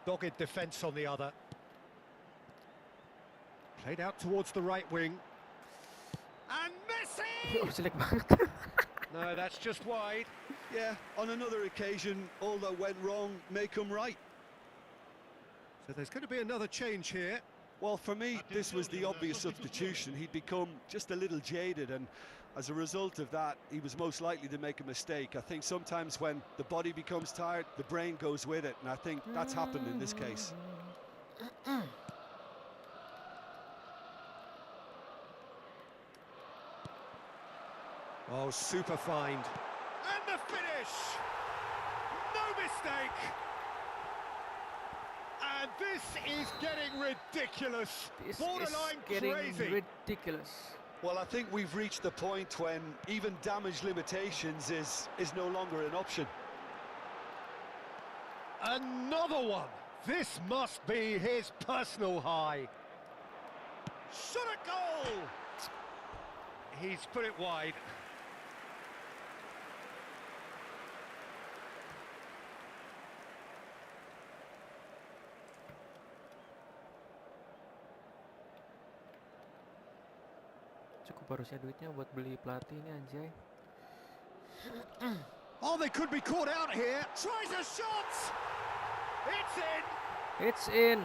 dogged defence on the other. Played out towards the right wing. And Oh, Messi! jelek banget. No, that's just wide. Yeah, on another occasion, all that went wrong may come right. So there's going to be another change here. Well, for me, this was the obvious substitution. He'd become just a little jaded, and as a result of that, he was most likely to make a mistake. I think sometimes when the body becomes tired, the brain goes with it, and I think that's happened in this case. Oh, super find. And the finish! No mistake! And this is getting ridiculous. This Borderline is getting crazy. ridiculous. Well, I think we've reached the point when even damage limitations is no longer an option. Another one. This must be his personal high. Shot a goal! He's put it wide. Cukup harusnya duitnya buat beli pelatih ini anjay. Oh, they could be caught out here. Tries a shot! It's in! It's in.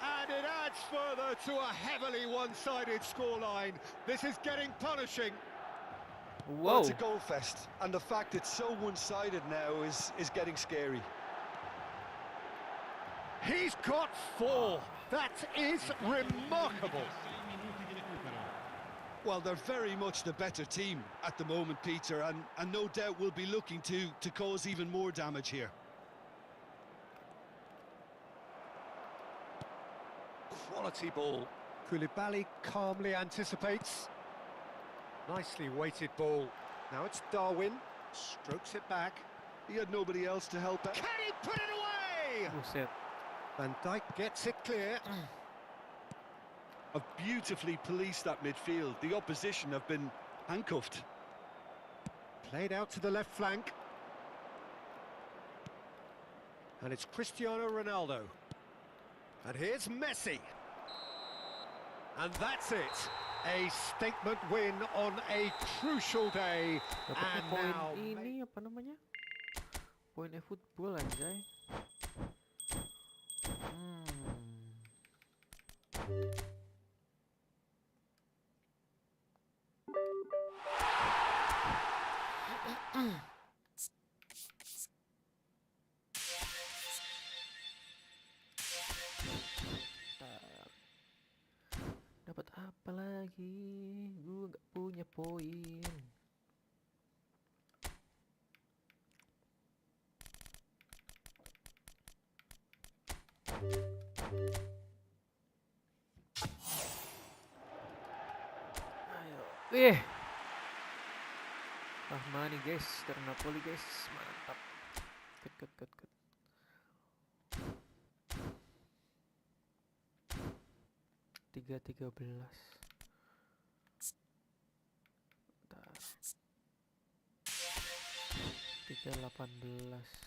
And it adds further to a heavily one-sided scoreline. This is getting punishing. Well, Whoa. it's a goal fest, and the fact it's so one-sided now is getting scary. He's got 4. That is remarkable. Well, they're very much the better team at the moment, Peter, and no doubt will be looking to cause even more damage here. Quality ball. Koulibaly calmly anticipates. Nicely weighted ball. Now it's Darwin. Strokes it back. He had nobody else to help out. Can he put it away? Buset. Van Dijk gets it clear. Have beautifully policed that midfield. The opposition have been handcuffed. Played out to the left flank. And it's Cristiano Ronaldo. And here's Messi. And that's it. A statement win on a crucial day. Dapatnya And poin now... ini apa namanya? Poin Efootball anjay. Dapat apa lagi? Gue nggak punya poin. Ayo. Rahmani guys, dari Napoli guys, mantap. Cut. 3-13. Bentar. 3-18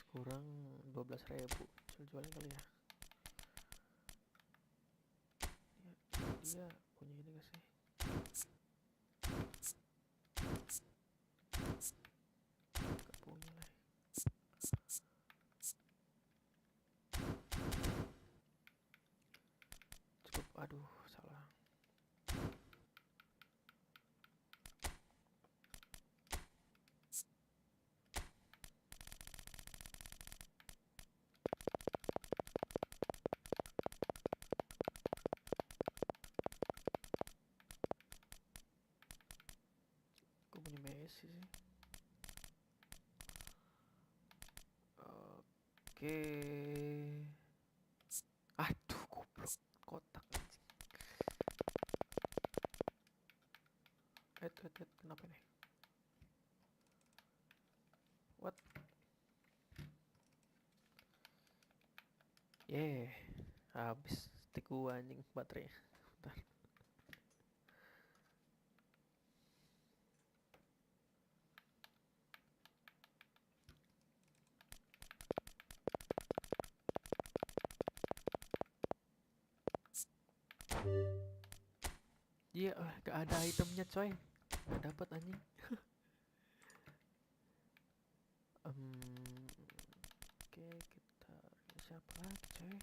kurang 12.000. Jualin kali ya. Dia punya ini gak sih? Gak punya lah. Cukup, aduh salah. Gue punya Messi sih. Oke. Aduh, goblok. Kotak anjing. Kenapa nih? What? Habis stick gua anjing baterainya. Bentar. Iya, gak ada itemnya coy. Gak dapat anjing. Oke, kita siapa lagi coy?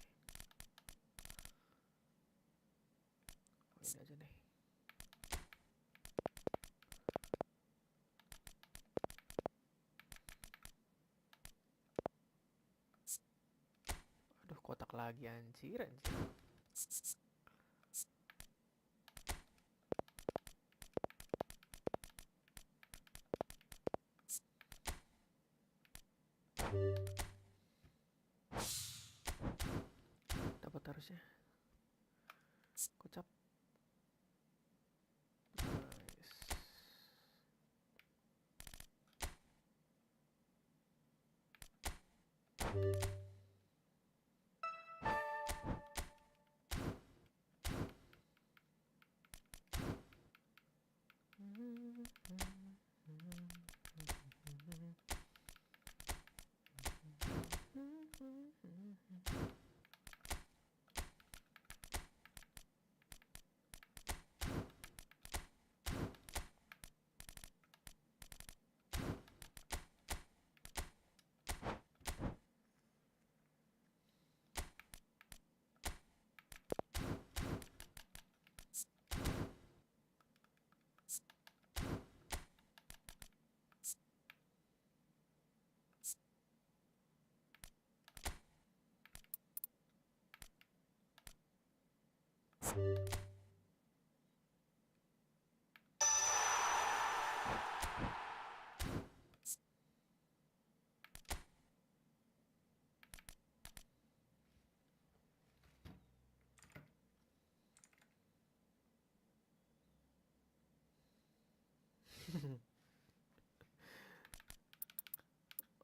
lagi anjir. Dapat harusnya. Kocap. Nice.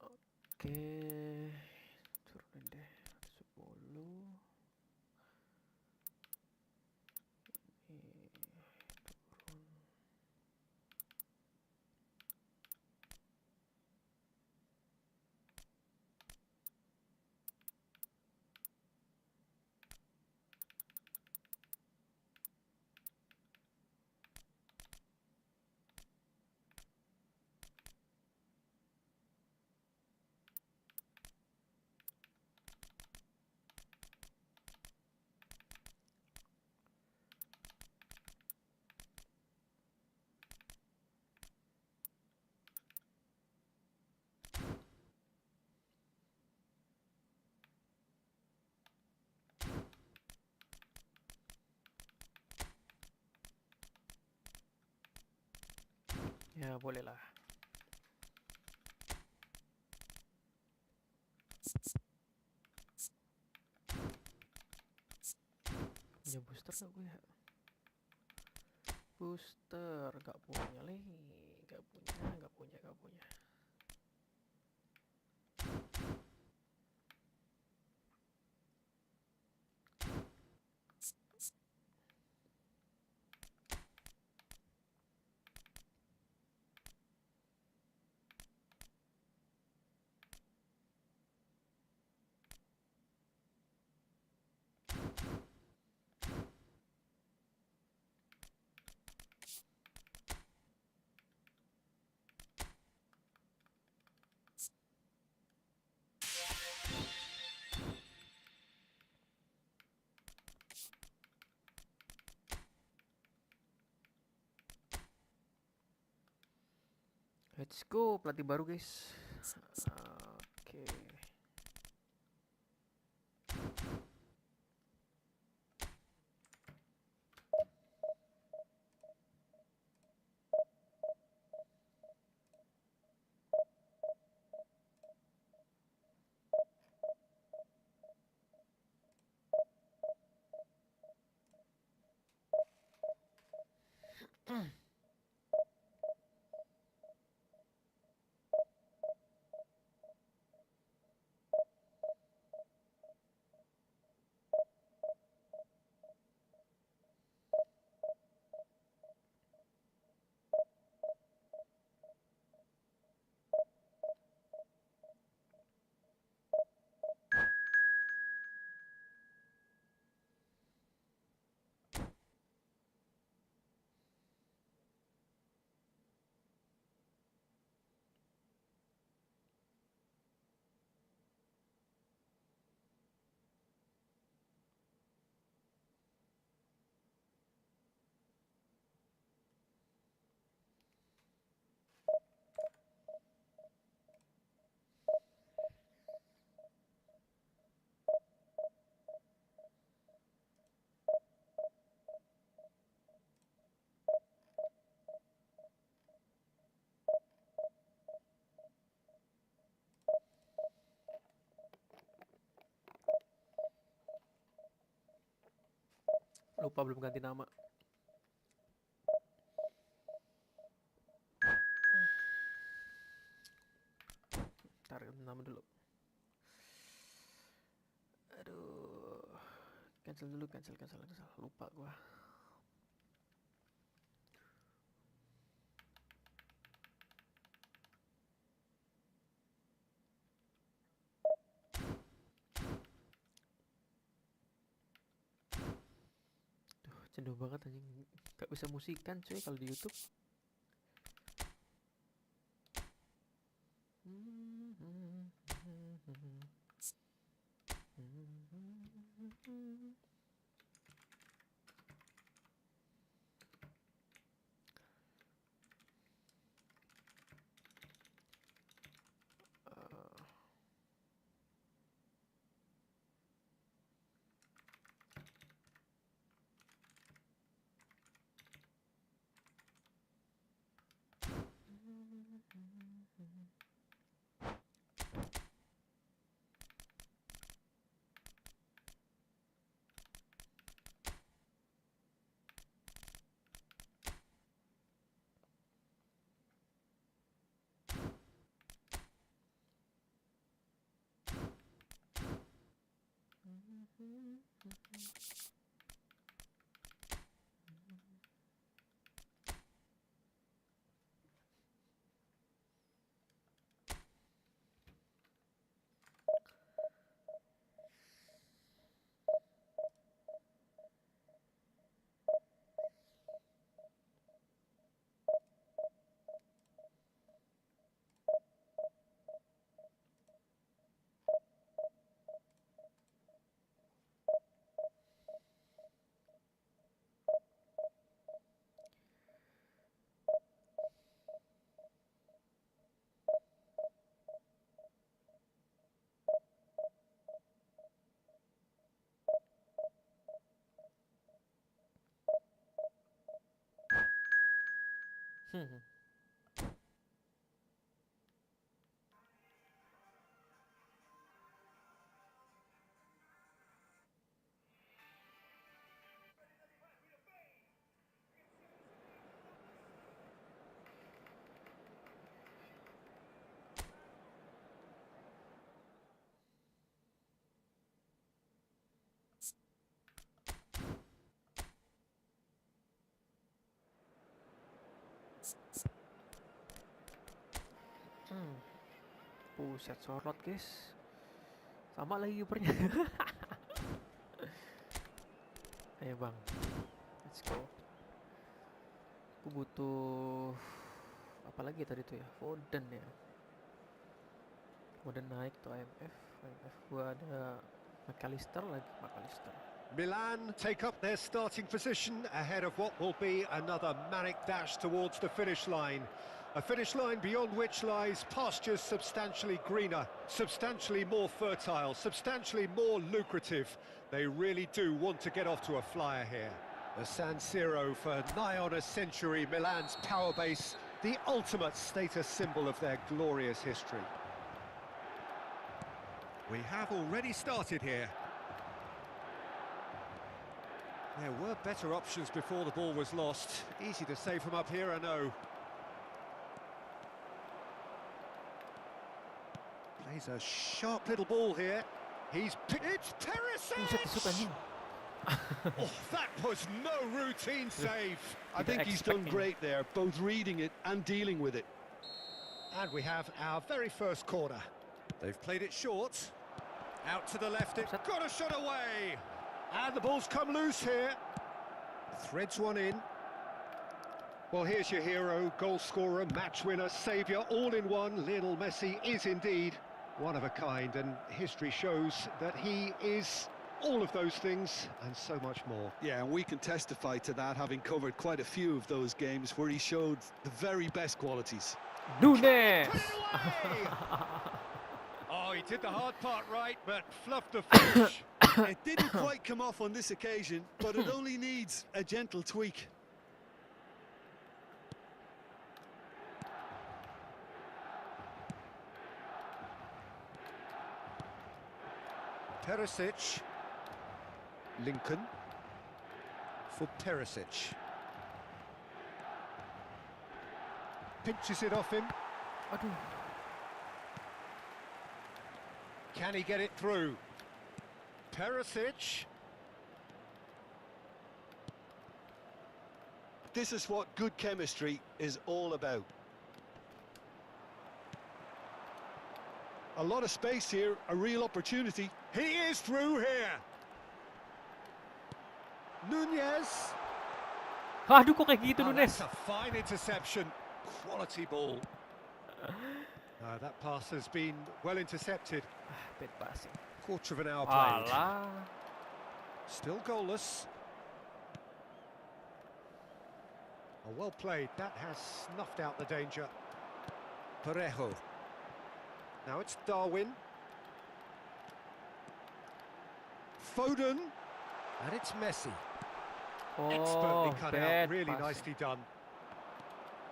Oke, turunin deh 10. Ini turun. Ya boleh lah. Punya booster gak gue ya? Booster gak punya lagi. Gak punya. Let's go, pelatih baru guys. Oke. Lupa belum ganti nama. Ntar ganti nama dulu. Aduh. Cancel dulu, cancel. Lupa gua. Jenuh banget anjing, gak bisa musikan cuy kalau di YouTube. Buset, sorot guys. Sama lagi kipernya. Ayo bang, let's go. Aku butuh apa lagi tadi tuh ya? Foden ya. Foden naik tuh IMF gua ada McAllister lagi. Milan take up their starting position ahead of what will be another manic dash towards the finish line. A finish line beyond which lies pastures substantially greener, substantially more fertile, substantially more lucrative. They really do want to get off to a flyer here. The San Siro for nigh on a century, Milan's power base, the ultimate status symbol of their glorious history. We have already started here. There were better options before the ball was lost. Easy to say from up here, I know. Plays a sharp little ball here. It's Perisic! Oh, that was no routine save. I think he's done great there, both reading it and dealing with it. And we have our very first corner. They've played it short. Out to the left, it got a shot away. And the ball's come loose here. Threads one in. Well, here's your hero, goal scorer, match winner, saviour, all in one. Lionel Messi is indeed one of a kind, and history shows that he is all of those things and so much more. Yeah, and we can testify to that, having covered quite a few of those games where he showed the very best qualities. Nunes! Oh, he did the hard part right, but fluffed the finish. It didn't quite come off on this occasion, but it only needs a gentle tweak. Perisic. Lincoln. for Perisic. Pinches it off him. Aduh. Can he get it through? Perisic. This is what good chemistry is all about. A lot of space here, a real opportunity. He is through here. Nunez. Aduh, kok kayak gitu, Oh, Nunes? that's a fine interception. Quality ball. That pass has been well intercepted. Bad passing. Quarter of an hour played. Alah. Still goalless. Oh, well played. That has snuffed out the danger. Parejo. Now it's Darwin. Foden. And it's Messi. Expertly Oh, cut bad out. Really passing. nicely done.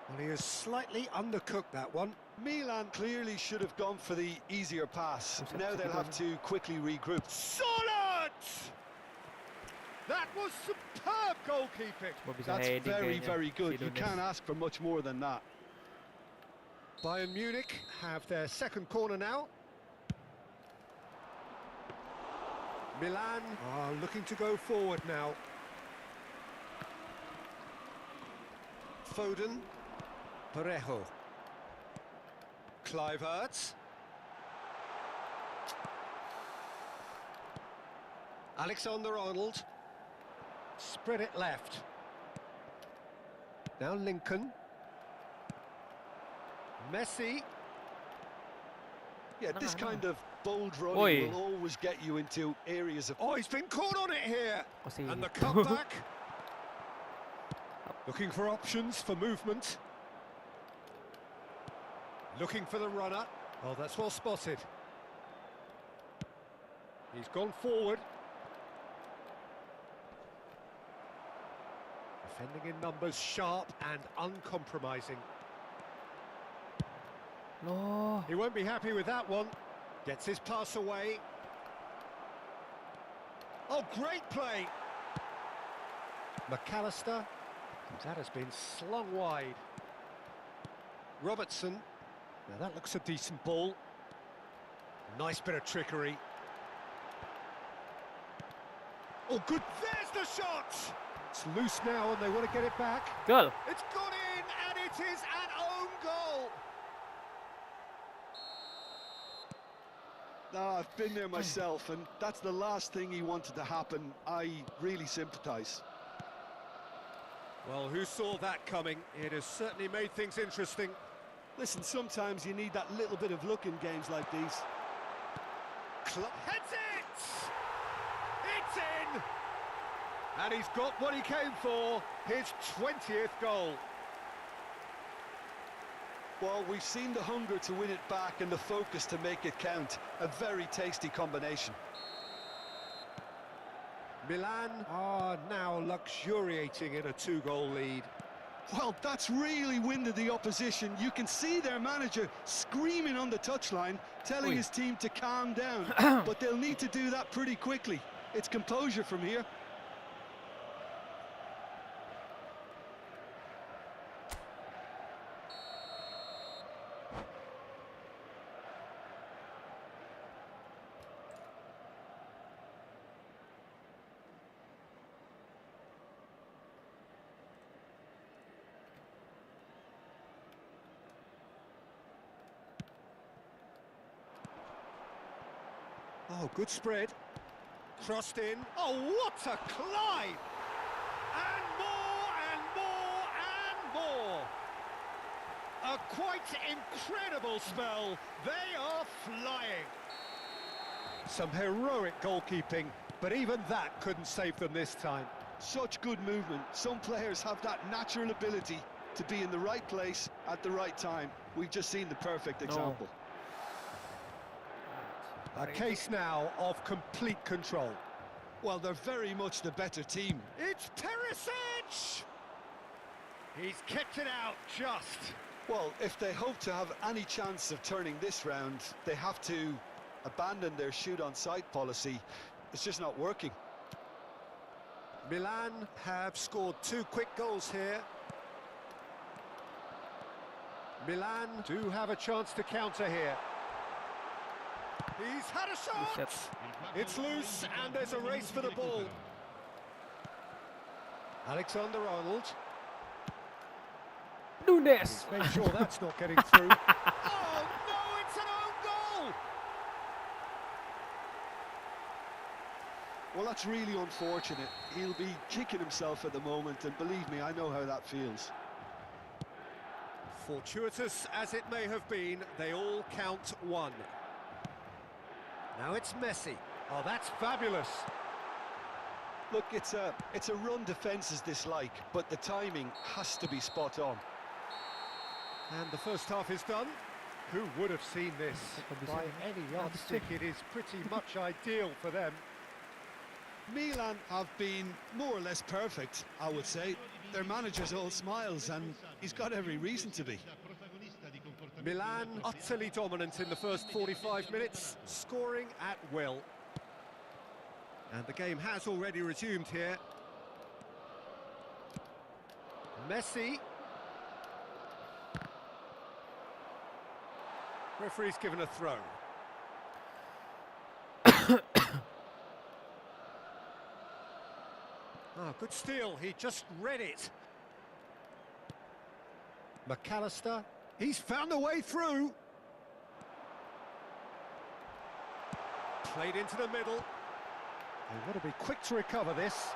Well, he has slightly undercooked that one. Milan clearly should have gone for the easier pass. Usap Now they'll sedikit have aja. to quickly regroup. Solid! That was superb goalkeeping. Cuma bisa That's heading very, kayaknya, very si good. You Nunes. can't ask for much more than that. Bayern Munich have their second corner now. Milan are looking to go forward now. Foden. Parejo. Kluivert. Alexander-Arnold. Spread it left. Now Lincoln. Messi. Yeah, this Nah, kind of bold running Oi. will always get you into areas of... Oh, he's been caught on it here. Masih And the gitu. cutback. Looking for options for movement. Looking for the runner. Oh, that's well spotted. He's gone forward. Defending in numbers, sharp and uncompromising. Loh. He won't be happy with that one. Gets his pass away. Oh, great play. McAllister. That has been slung wide. Robertson. Now that looks a decent ball. Nice bit of trickery. Oh, good. There's the shot. It's loose now and they want to get it back. Goal. It's gone in and it is an own goal. No, I've been there myself, and that's the last thing he wanted to happen. I really sympathise. Well, who saw that coming? It has certainly made things interesting. Listen, sometimes you need that little bit of luck in games like these. Heads it! It's in! And he's got what he came for, his 20th goal. Well, we've seen the hunger to win it back and the focus to make it count. A very tasty combination. Milan are now luxuriating in a 2-goal lead. Well, that's really winded the opposition. You can see their manager screaming on the touchline, telling Oi. his team to calm down. But they'll need to do that pretty quickly. It's composure from here. Oh, good spread. Crossed in. Oh, what a climb! And more and more and more. A quite incredible spell. They are flying. Some heroic goalkeeping, but even that couldn't save them this time. Such good movement. Some players have that natural ability to be in the right place at the right time. We've just seen the perfect example. A case now of complete control. Well, they're very much the better team. It's Perisic! He's kept it out just. Well, if they hope to have any chance of turning this round, they have to abandon their shoot-on-sight policy. It's just not working. Milan have scored 2 quick goals here. Milan do have a chance to counter here. He's had a shot! It's loose and there's a race for the ball. Alexander-Arnold. Nunes! Make sure that's not getting through. Oh no, it's an own goal! Well, that's really unfortunate. He'll be kicking himself at the moment, and believe me, I know how that feels. Fortuitous as it may have been, they all count 1. Now it's Messi. Oh, that's fabulous. Look, it's a run defence's dislike, but the timing has to be spot on. And the first half is done. Who would have seen this? By any yardstick, it is pretty much ideal for them. Milan have been more or less perfect, I would say. Their manager's all smiles, and he's got every reason to be. Milan utterly dominant in the first 45 minutes, scoring at will. And the game has already resumed here. Messi. Referee's given a throw. Ah, good steal, he just read it. McAllister, he's found a way through. Played into the middle. They want to be quick to recover this.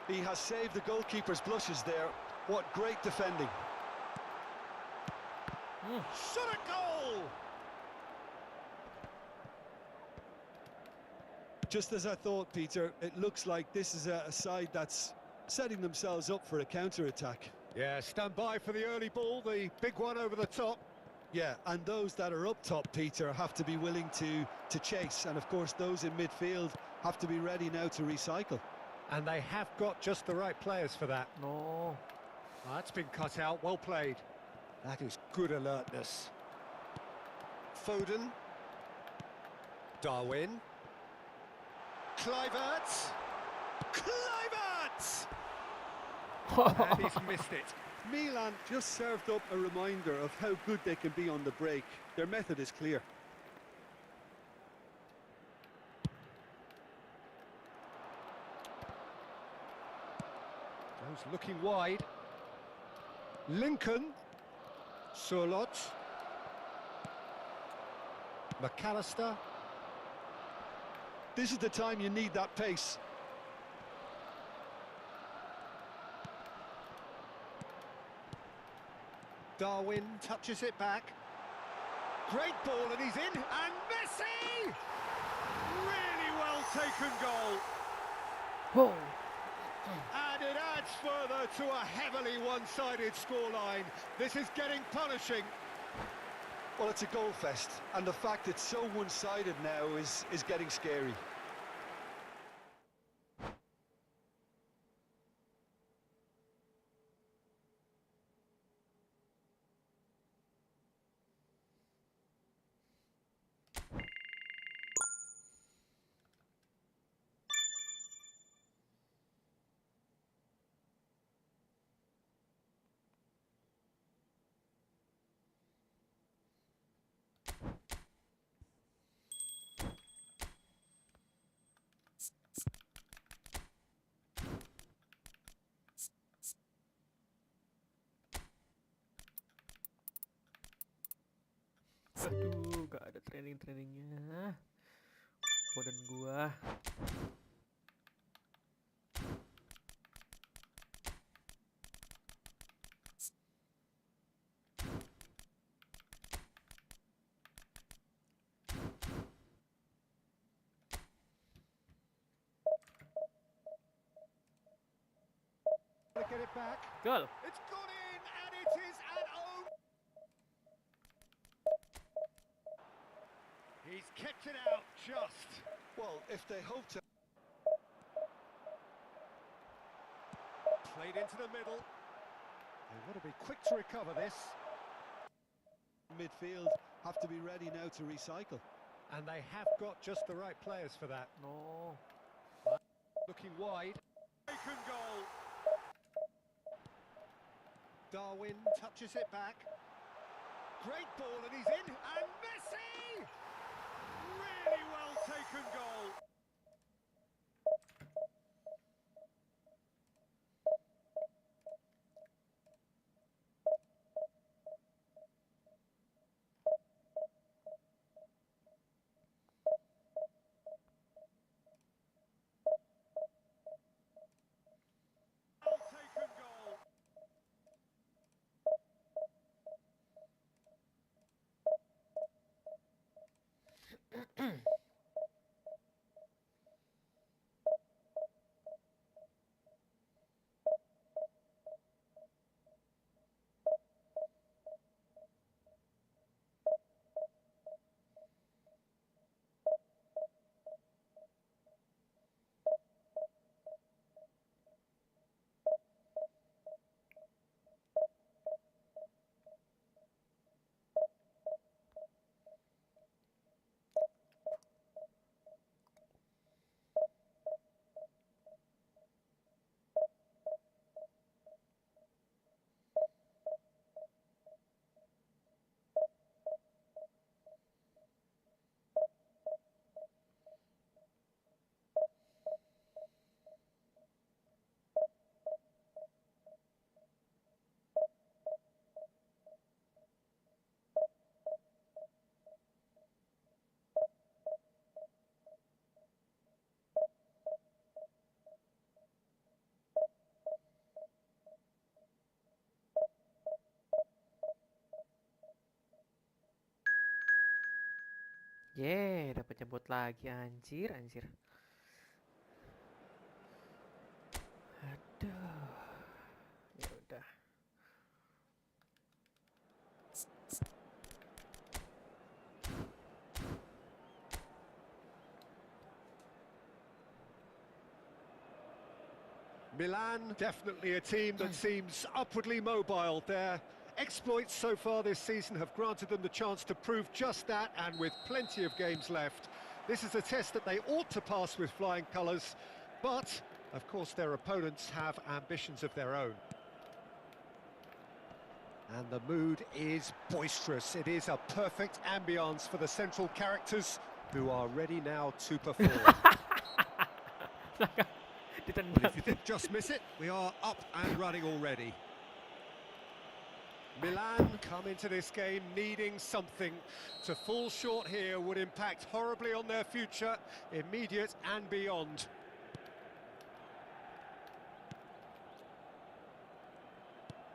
He has saved the goalkeeper's blushes there. What great defending. Shot a goal! Just as I thought, Peter, it looks like this is a side that's setting themselves up for a counter-attack. Yeah, stand by for the early ball, the big one over the top. Yeah, and those that are up top, Peter, have to be willing to chase. And, of course, those in midfield have to be ready now to recycle. And they have got just the right players for that. No. That's been cut out, well played. That is good alertness. Foden. Darwin. Kluivert. Kluivert! And he's missed it. Milan just served up a reminder of how good they can be on the break. Their method is clear. Goes looking wide. Lincoln. Surlot. McAllister. This is the time you need that pace. Darwin touches it back. Great ball and he's in. And Messi! Really well taken goal. Whoa. And it adds further to a heavily one-sided scoreline. This is getting punishing. Well, it's a goal fest, and the fact it's so one-sided now is getting scary. Aduh, gak ada training-trainingnya. Badan gua. Get it back. Goal. It's gone in and it is an own. He's kept it out just. Well, if they hope to... Played into the middle. They want to be quick to recover this. Midfield have to be ready now to recycle. And they have got just the right players for that. No. Looking wide. Taken goal. Darwin touches it back. Great ball and he's in. And Messi! Really well taken goal. Well taken goal. Yeay, dapat jemput lagi anjir, anjir. Aduh. Ya udah. Milan, definitely a team that seems upwardly mobile. Their exploits so far this season have granted them the chance to prove just that, and with plenty of games left. This is a test that they ought to pass with flying colours, but, of course, their opponents have ambitions of their own. And the mood is boisterous. It is a perfect ambience for the central characters, who are ready now to perform. But if you did just miss it, we are up and running already. Milan come into this game needing something. To fall short here would impact horribly on their future, immediate and beyond.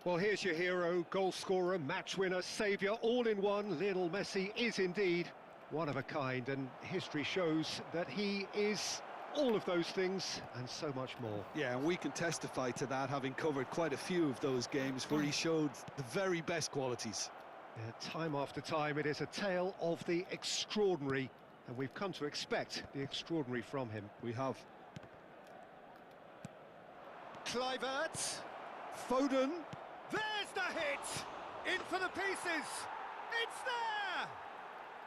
Well, here's your hero, goal scorer, match winner, saviour, all in one. Lionel Messi is indeed one of a kind, and history shows that he is all of those things and so much more. Yeah, and we can testify to that, having covered quite a few of those games where he showed the very best qualities. Yeah, time after time, it is a tale of the extraordinary, and we've come to expect the extraordinary from him. We have. Kluivert, Foden, there's the hit! In for the pieces! It's there!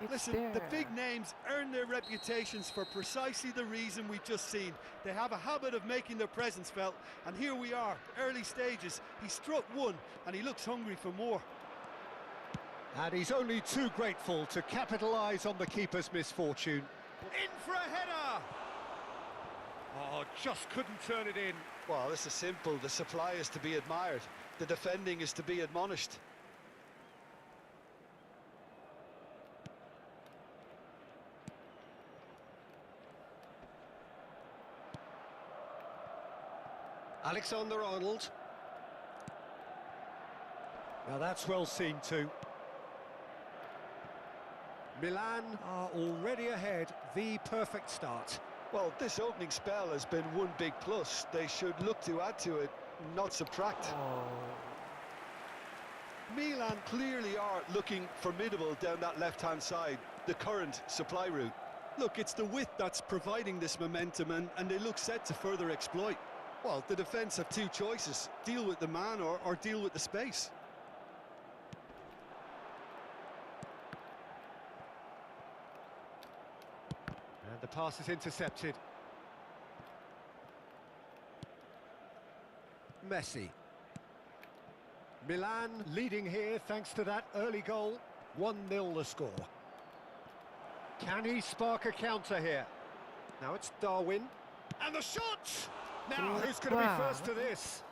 It's Listen, there. the big names earn their reputations for precisely the reason we've just seen. They have a habit of making their presence felt, and here we are, early stages. He struck one, and he looks hungry for more. And he's only too grateful to capitalise on the keeper's misfortune. In for a header! Oh, just couldn't turn it in. Well, this is simple. The supply is to be admired. The defending is to be admonished. Alexander-Arnold. Now that's well seen too. Milan are already ahead, the perfect start. Well, this opening spell has been one big plus. They should look to add to it, not subtract. Oh. Milan clearly are looking formidable down that left-hand side, the current supply route. Look, it's the width that's providing this momentum, and they look set to further exploit. Well, the defence have two choices: deal with the man or deal with the space. And the pass is intercepted. Messi. Milan leading here thanks to that early goal. 1-0 the score. Can he spark a counter here? Now it's Darwin. And the shot! Now, who's going to be first to this?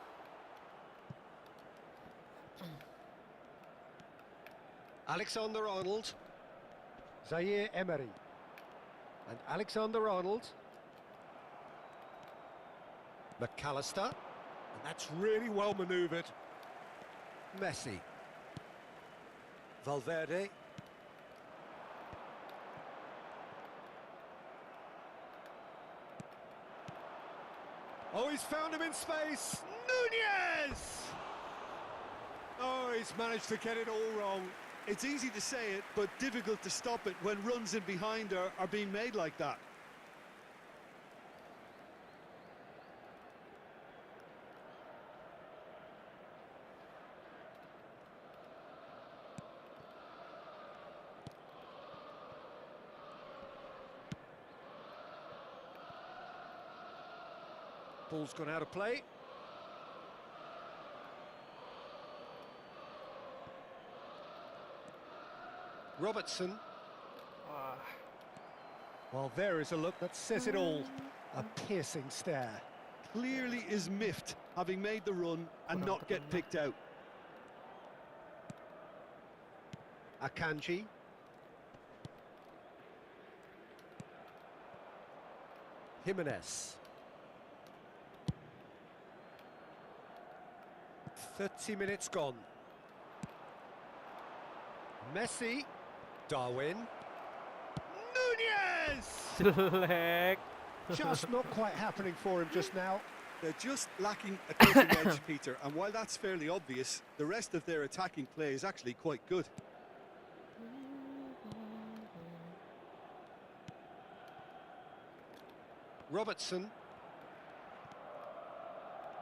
Alexander-Arnold. Zaire Emery. And Alexander-Arnold. McAllister. And that's really well manoeuvred. Messi. Valverde. Oh, he's found him in space. Nunez! Oh, he's managed to get it all wrong. It's easy to say it, but difficult to stop it when runs in behind are being made like that. Ball's gone out of play. Robertson. Wah. Well, there is a look that says it all. A piercing stare. Clearly is miffed, having made the run and not get picked out. Akanji. Jimenez. 30 minutes gone. Messi. Darwin. Nunez! Jelek. Just not quite happening for him just now. They're just lacking a cutting edge, Peter, and while that's fairly obvious, the rest of their attacking play is actually quite good. Robertson.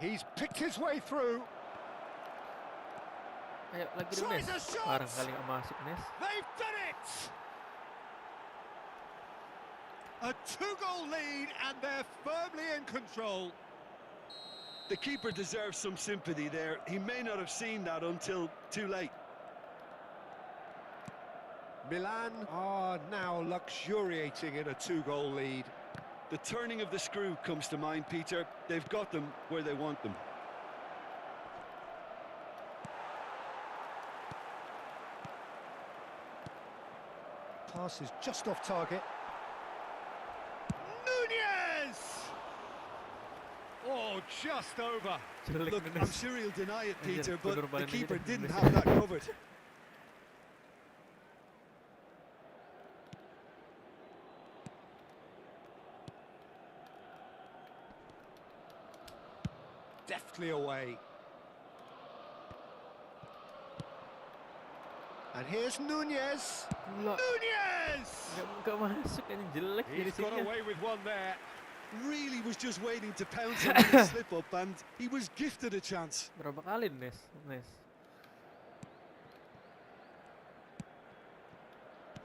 He's picked his way through. Ayo lagi dong Tries Nes. a shot! Parang kali nggak masuk Nes. They've done it! A 2-goal lead and they're firmly in control. The keeper deserves some sympathy there. He may not have seen that until too late. Milan are now luxuriating in a 2-goal lead. The turning of the screw comes to mind, Peter. They've got them where they want them. Pass is just off target. Nunez! Oh, just over. Jelek Look, Nes. I'm sure he'll deny it, Peter, but the bener-bener keeper aja deh, didn't Nes. have that covered. Deftly away. And here's Nunez. Gila. Nunez! Nggak masuk ini jelek He's got finishingnya. away with one there. Really was just waiting to pounce on the slip up, and he was gifted a chance. Berapa kali Nes?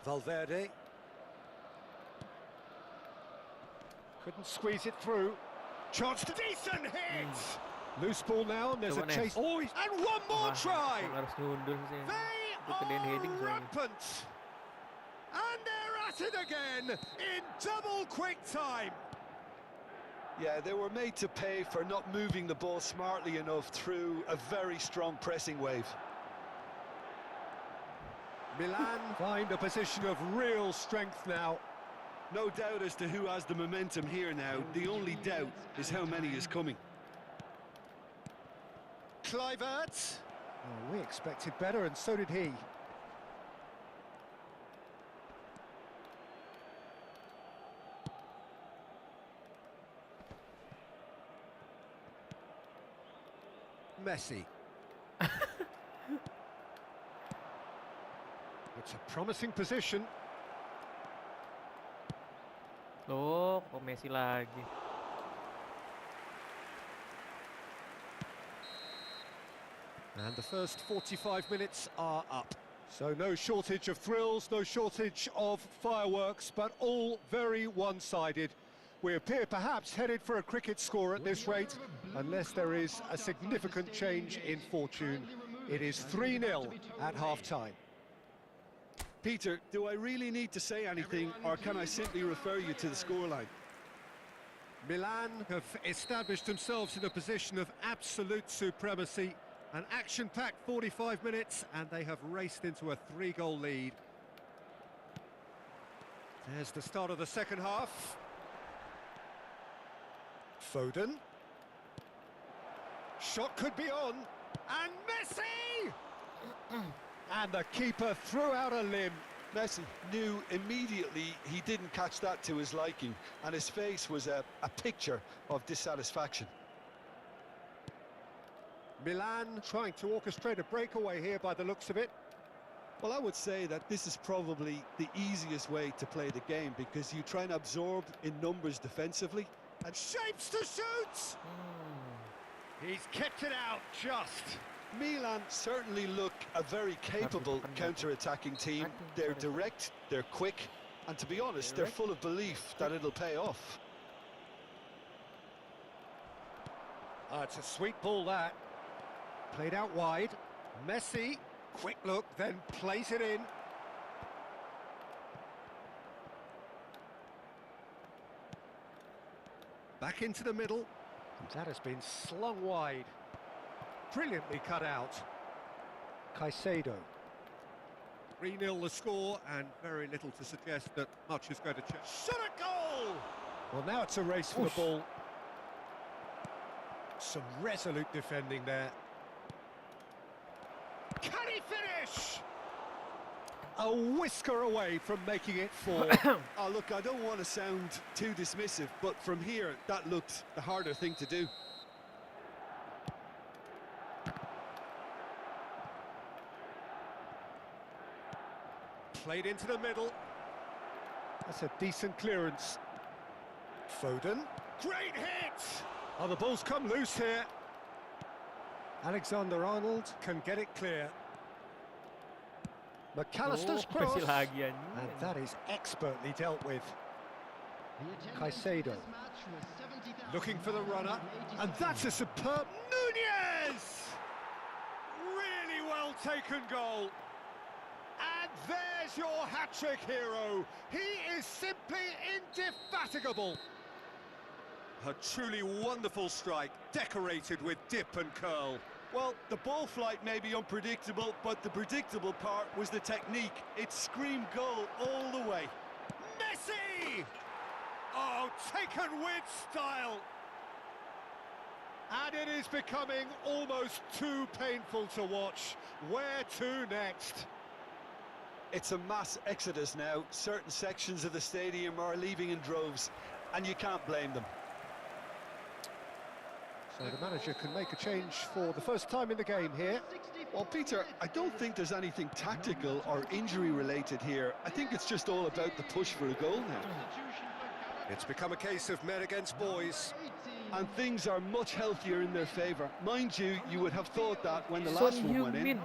Valverde. Couldn't squeeze it through. Chance to decent hit! Loose ball now, and there's Coba, a Nes. chase. Oh, and one more try! Yang harus nyundul sih. They Itu gedein heading are soalnya. rampant! And they're at it again in double quick time! Yeah, they were made to pay for not moving the ball smartly enough through a very strong pressing wave. Milan find a position of real strength now. No doubt as to who has the momentum here now. The only doubt is how many is coming. Kluivert. Oh, we expected better, and so did he. Messi. It's a promising position. Loh, kok Messi lagi? And the first 45 minutes are up. So no shortage of thrills, no shortage of fireworks, but all very one-sided. We appear perhaps headed for a cricket score at this rate. unless there is a significant change in fortune. It is 3-0 at half-time. Peter, do I really need to say anything, or can I simply refer you to the scoreline? Milan have established themselves in a position of absolute supremacy. An action-packed 45 minutes, and they have raced into a 3-goal lead. There's the start of the second half. Foden. Shot could be on. And Messi! And the keeper threw out a limb. Messi knew immediately he didn't catch that to his liking, and his face was a picture of dissatisfaction. Milan trying to orchestrate a breakaway here by the looks of it. Well, I would say that this is probably the easiest way to play the game, because you try and absorb in numbers defensively. And shapes to shoot! He's kept it out just. Milan certainly look a very capable counter-attacking team. They're direct, they're quick, and to be honest, they're full of belief that it'll pay off. It's a sweet ball, that. Played out wide. Messi, quick look, then plays it in. Back into the middle. That has been slung wide. Brilliantly cut out. Caicedo. 3-0 the score, and very little to suggest that much is going to change. Shot a goal! Well, now it's a race for the ball. Some resolute defending there. Can he finish? A whisker away from making it 4. Oh, look, I don't want to sound too dismissive, but from here, that looked the harder thing to do. Played into the middle. That's a decent clearance. Foden. Great hit! Oh, the ball's come loose here. Alexander-Arnold can get it clear. McAllister's cross. Masih lagi anjing. And that is expertly dealt with. Caicedo. Looking for the runner. And that's a superb Nunez! Really well taken goal. And there's your hat-trick hero. He is simply indefatigable. A truly wonderful strike, decorated with dip and curl. Well, the ball flight may be unpredictable, but the predictable part was the technique. It screamed goal all the way. Messi! Oh, taken with style. And it is becoming almost too painful to watch. Where to next? It's a mass exodus now. Certain sections of the stadium are leaving in droves, and you can't blame them. So the manager can make a change for the first time in the game here. Well, Peter, I don't think there's anything tactical or injury-related here. I think it's just all about the push for a goal now. It's become a case of men against boys. And things are much healthier in their favour. Mind you, you would have thought that when the last one went in.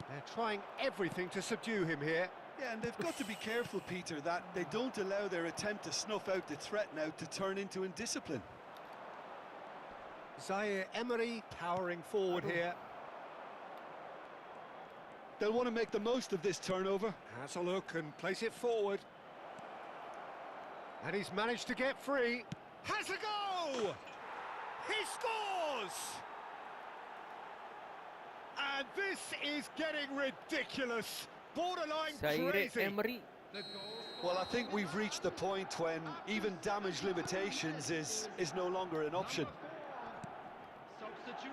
They're trying everything to subdue him here. Yeah, and they've got to be careful, Peter, that they don't allow their attempt to snuff out the threat now to turn into indiscipline. Zaire Emery powering forward here. They'll want to make the most of this turnover. Has a look and plays it forward. And he's managed to get free. Has a go! He scores! And this is getting ridiculous. Borderline crazy. Emery. Well, I think we've reached the point when even damage limitations is no longer an option.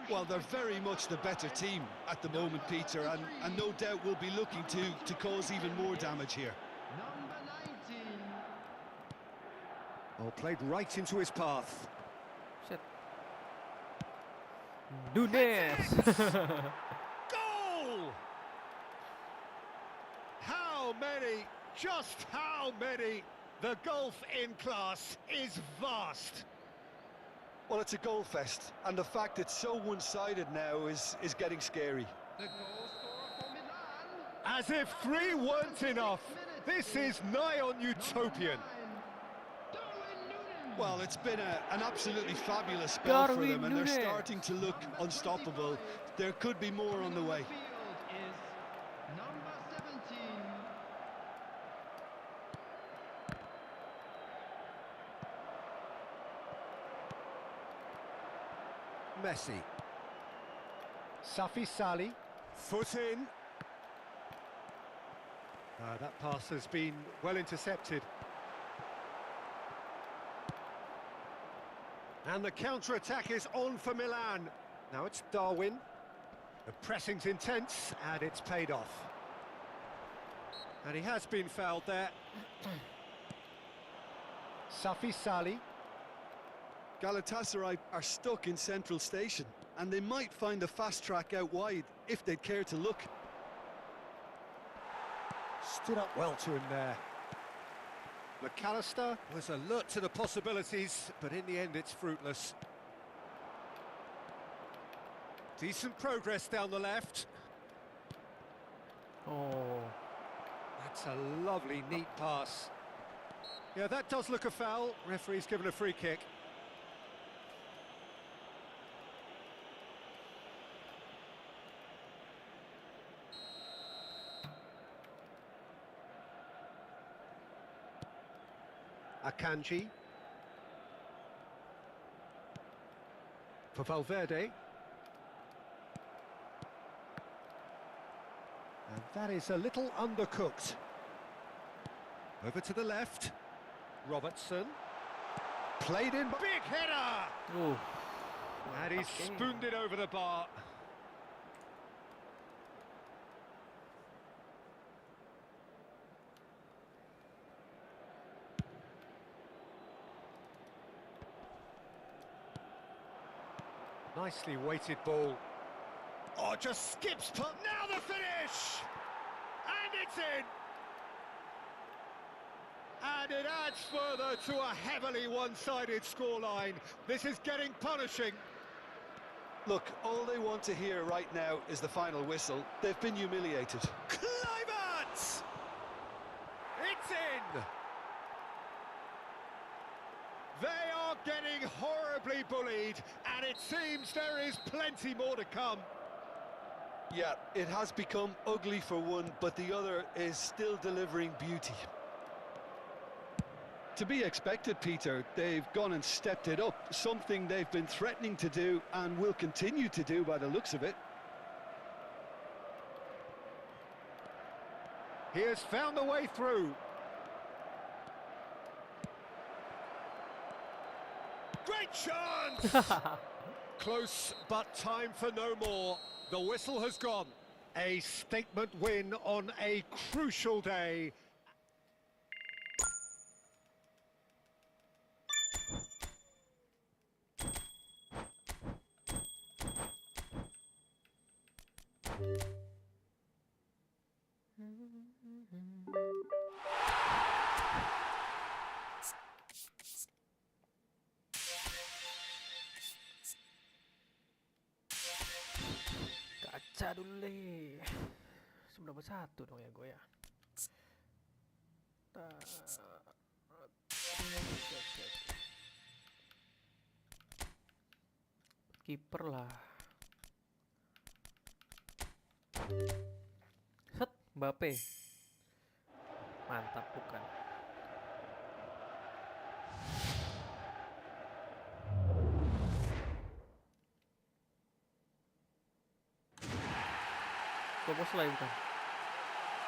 Well, they're very much the better team at the moment, Peter, and no doubt will be looking to cause even more damage here. Oh, played right into his path. Shit. Nunez. Goal! How many, just how many The gulf in class is vast. Well, it's a goal fest, and the fact it's so one-sided now is getting scary. The goal scorer for Milan. As if 3 weren't enough. This is nigh on utopian. Well, it's been an absolutely fabulous spell for Darwin them, and they're Núñez. starting to look unstoppable. There could be more on the way. Field is number 17. Messi. Safi Sali. Foot in. That pass has been well intercepted. And the counter-attack is on for Milan. Now it's Darwin. The pressing's intense, and it's paid off. And he has been fouled there. Safi Sali. Galatasaray are stuck in Central Station, and they might find a fast track out wide if they'd care to look. Stood up well to him there. McAllister was alert to the possibilities, but in the end it's fruitless. Decent progress down the left. Oh, That's a lovely, neat pass. Yeah, that does look a foul. Referee's given a free kick. Akanji. For Valverde. And that is a little undercooked. Over to the left. Robertson. Played in. Big header! oh. And he's spooned it over the bar. Nicely weighted ball. Oh, just skips past. Now the finish! And it's in! And it adds further to a heavily one-sided scoreline. This is getting punishing. Look, all they want to hear right now is the final whistle. They've been humiliated. Kluivert! It's in! They are getting horribly bullied, and it seems there is plenty more to come. Yeah, it has become ugly for one, but the other is still delivering beauty. To be expected, Peter. They've gone and stepped it up, something they've been threatening to do and will continue to do by the looks of it. He has found the way through. Great chance! Close, but time for no more. The whistle has gone. A statement win on a crucial day. Kaca dulu deh. 9-1 dong ya gue ya. Kiper lah. Set, Mbappe. Mantap bukan? Bos lah bukan?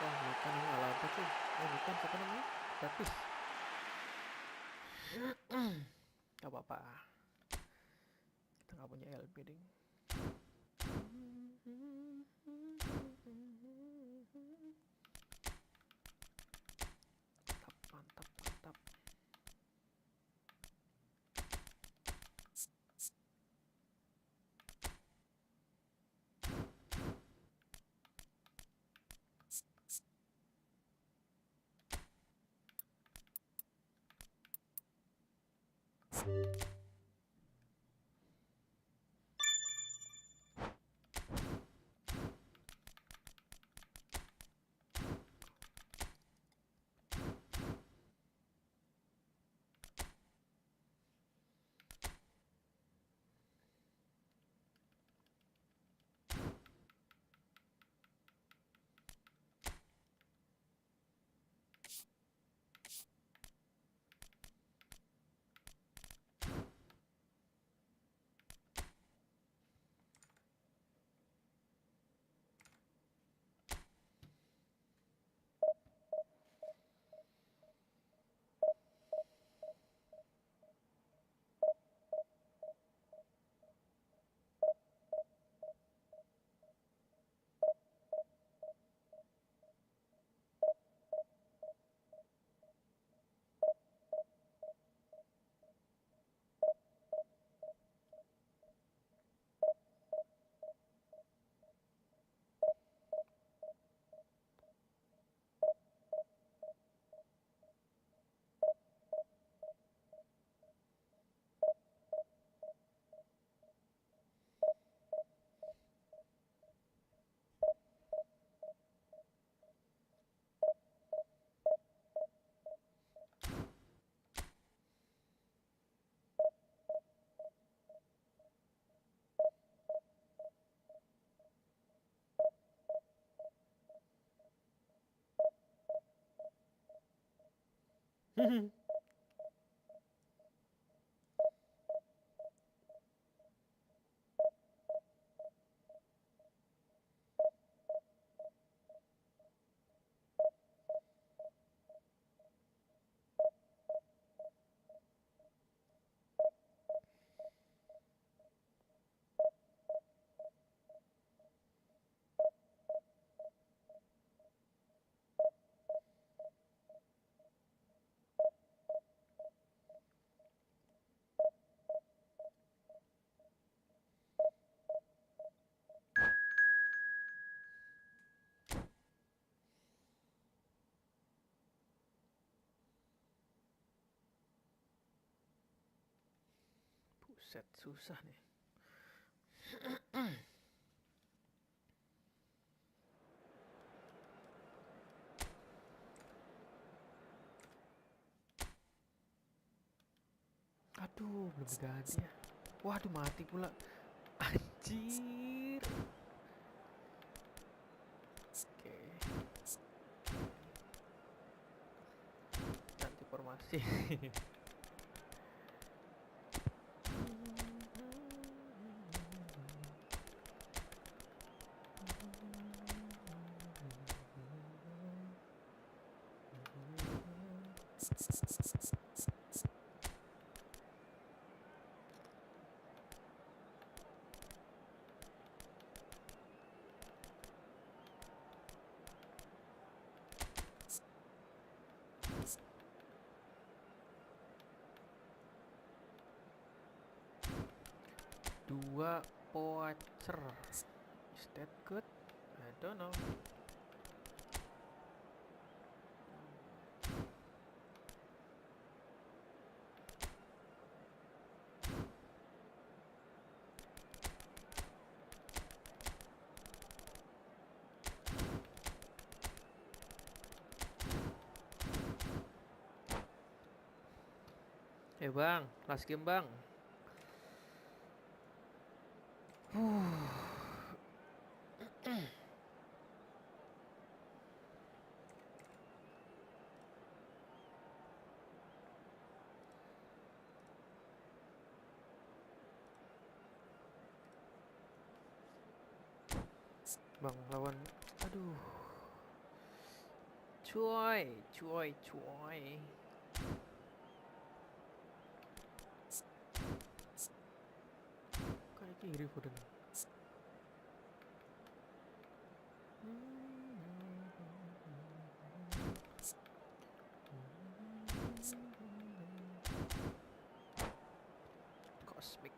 Oh bukan, ini ala apa sih? Oh bukan, siapa namanya? Datis. Gak apa-apa. Kita gak punya LB ding. Mantap, mantap. Buset, susah nih. Aduh, belum diganti ya. Waduh, mati pula. Anjir. Oke. Ganti formasi. Dua poacher. Is that good? I don't know. Bang, last game bang. Bang lawan, aduh, cuy. Kayak kiri Foden. Cosmic.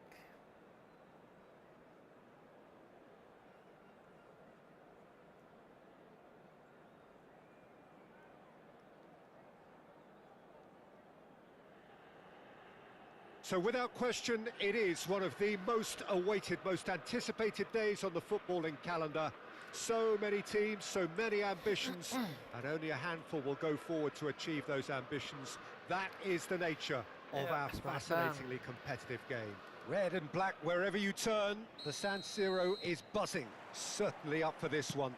So without question, it is one of the most awaited, most anticipated days on the footballing calendar. So many teams, so many ambitions, and only a handful will go forward to achieve those ambitions. That is the nature of Yeah, our it's fun. fascinatingly competitive game. Red and black wherever you turn, the San Siro is buzzing. Certainly up for this one.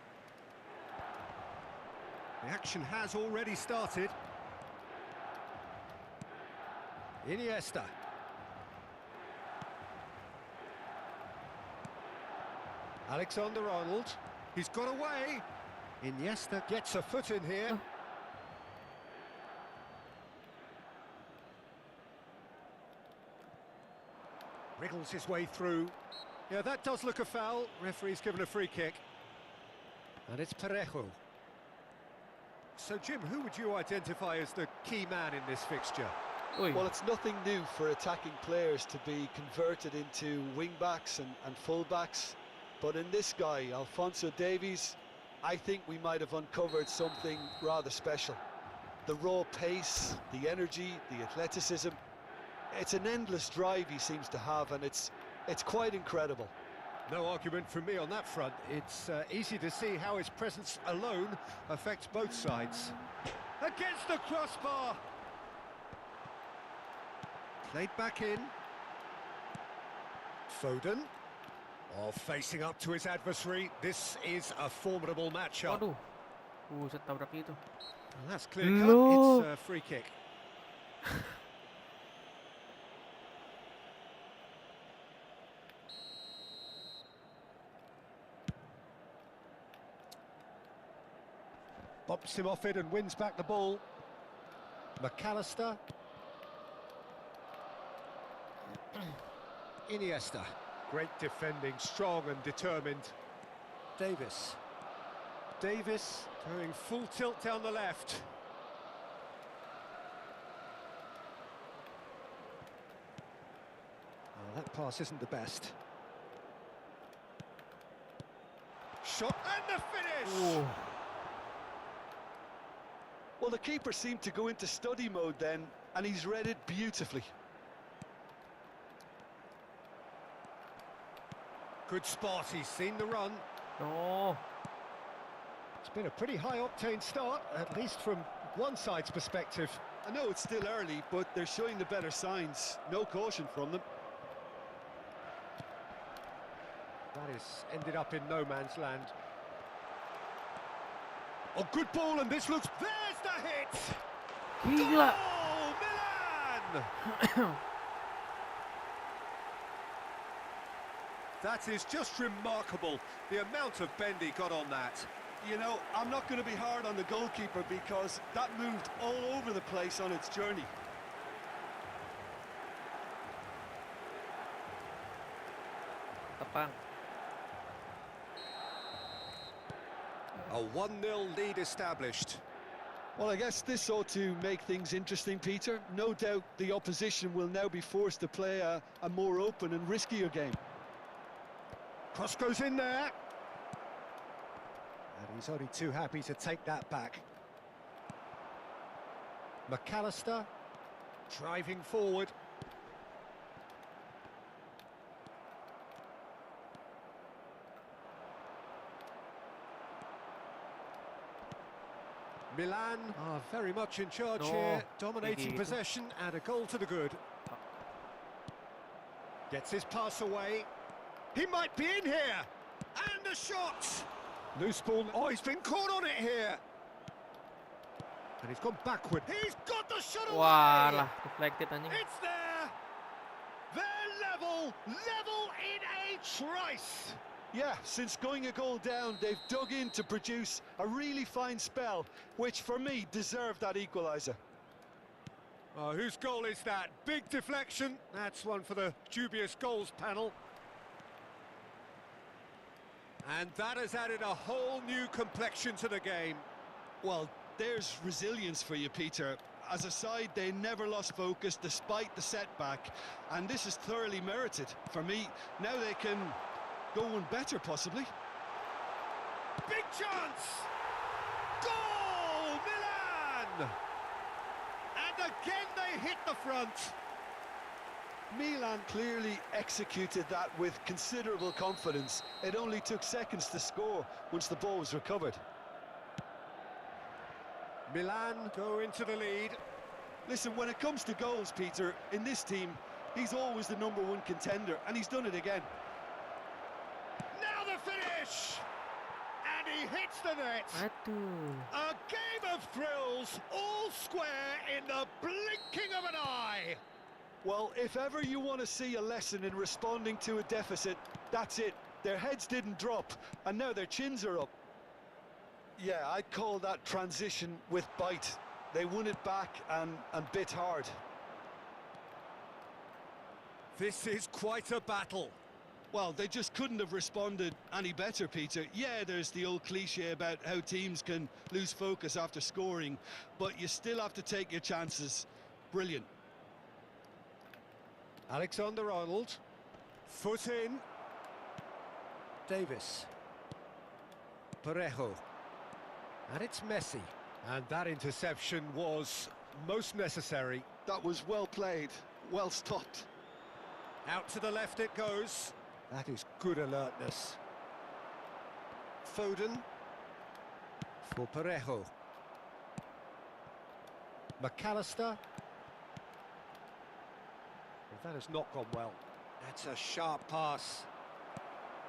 The action has already started. Iniesta. Alexander-Arnold. He's got away. Iniesta gets a foot in here. Oh. Wriggles his way through. Yeah, that does look a foul. Referee's given a free kick. And it's Parejo. So, Jim, who would you identify as the key man in this fixture? Oi. Well, it's nothing new for attacking players to be converted into wing-backs and full-backs. But in this guy, Alphonso Davies, I think we might have uncovered something rather special. The raw pace, the energy, the athleticism. It's an endless drive he seems to have, and it's quite incredible. No argument from me on that front. It's easy to see how his presence alone affects both sides. Against the crossbar! Played back in. Foden. Oh, facing up to his adversary. This is a formidable matchup. Waduh. Buset, tabrak itu. Well, that's clear cut. No. It's a free kick. Bumps him off it and wins back the ball. McAllister. Iniesta. Great defending, strong and determined. Davis. Davis going full tilt down the left. Oh, that pass isn't the best. Shot and the finish! Oh. Well, the keeper seemed to go into study mode then, and he's read it beautifully. Good spot, he's seen the run. No. It's been a pretty high-octane start, at least from one side's perspective. I know it's still early, but they're showing the better signs. No caution from them. That has ended up in no man's land. Oh, good ball, and this looks... There's the hit! Gila. Oh, Milan! That is just remarkable, the amount of bend he got on that. You know, I'm not going to be hard on the goalkeeper because that moved all over the place on its journey. Tepang. A 1-0 lead established. Well, I guess this ought to make things interesting, Peter. No doubt the opposition will now be forced to play a more open and riskier game. Cross goes in there. And he's only too happy to take that back. McAllister driving forward. Milan are very much in charge No, here, dominating hindi. possession and a goal to the good. Gets his pass away. He might be in here! And a shot! Loose ball. Oh, he's been caught on it here! And he's gone backward. He's got the shot away! Walah, deflected anjing. It's there! They're level! Level in a trice! Yeah, since going a goal down, they've dug in to produce a really fine spell, which for me deserved that equaliser. Oh, whose goal is that? Big deflection. That's one for the dubious goals panel. And that has added a whole new complexion to the game. Well, there's resilience for you, Peter. As a side, they never lost focus despite the setback, and this is thoroughly merited. For me, now they can go one better, possibly. Big chance! Goal, Milan! And again they hit the front. Milan clearly executed that with considerable confidence. It only took seconds to score once the ball was recovered. Milan go into the lead. Listen, when it comes to goals, Peter, in this team, he's always the #1 contender, and he's done it again. Now the finish! And he hits the net. Aduh. A game of thrills, all square in the blinking of an eye. Well, if ever you want to see a lesson in responding to a deficit, that's it. Their heads didn't drop, and now their chins are up. Yeah, I'd call that transition with bite. They won it back and bit hard. This is quite a battle. Well, they just couldn't have responded any better, Peter. Yeah, there's the old cliche about how teams can lose focus after scoring, but you still have to take your chances. Brilliant. Alexander-Arnold. Foot in. Davis. Parejo. And it's Messi. And that interception was most necessary. That was well played, well stopped. Out to the left it goes. That is good alertness. Foden. For Parejo. McAllister. Well, that has not gone well. That's a sharp pass.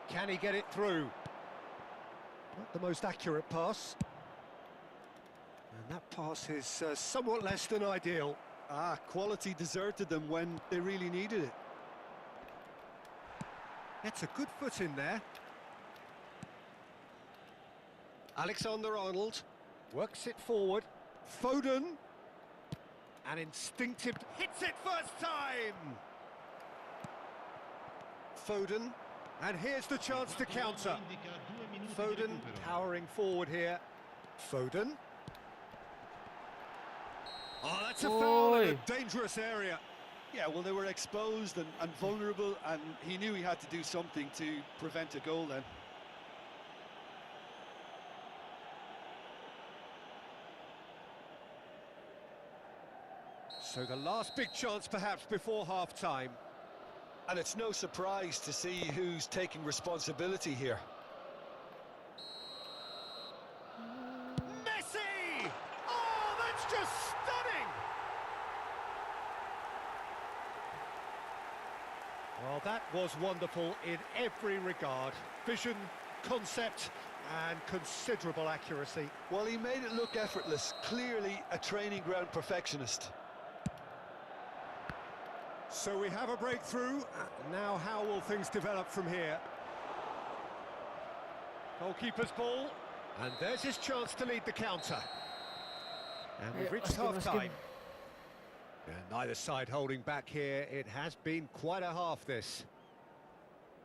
Can he get it through? Not the most accurate pass. And that pass is somewhat less than ideal. Quality deserted them when they really needed it. That's a good foot in there. Alexander-Arnold works it forward. Foden. An instinctive... Hits it first time! Foden. And here's the chance to counter. Foden powering forward here. Foden. Oh, that's a foul in Oi. a dangerous area. Yeah, well, they were exposed and vulnerable, and he knew he had to do something to prevent a goal then. So the last big chance perhaps before half-time. And it's no surprise to see who's taking responsibility here. Messi! Oh, that's just stunning! Well, that was wonderful in every regard. Vision, concept, and considerable accuracy. Well, he made it look effortless. Clearly a training ground perfectionist. So we have a breakthrough. Now how will things develop from here? Goalkeeper's ball. And there's his chance to lead the counter. And we've reached half-time. And neither side holding back here. It has been quite a half, this.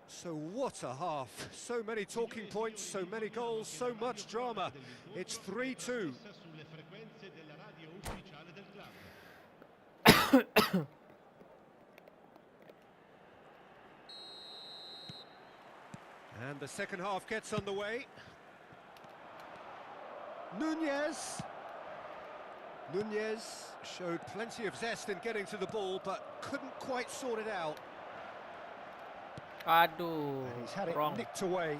So what a half. So many talking points, so many goals, so much drama. It's 3-2. And the second half gets underway. Nunez showed plenty of zest in getting to the ball, but couldn't quite sort it out. Aduh. And he's had it Wrong. nicked away.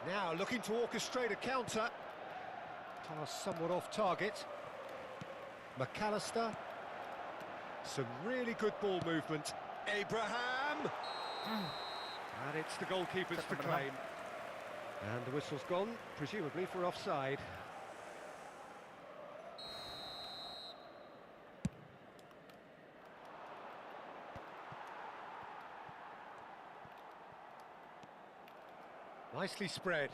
Now looking to orchestrate a counter. Pass somewhat off target. McAllister. Some really good ball movement. Abraham! And it's the goalkeeper's to claim. And the whistle's gone, presumably for offside. Nicely spread.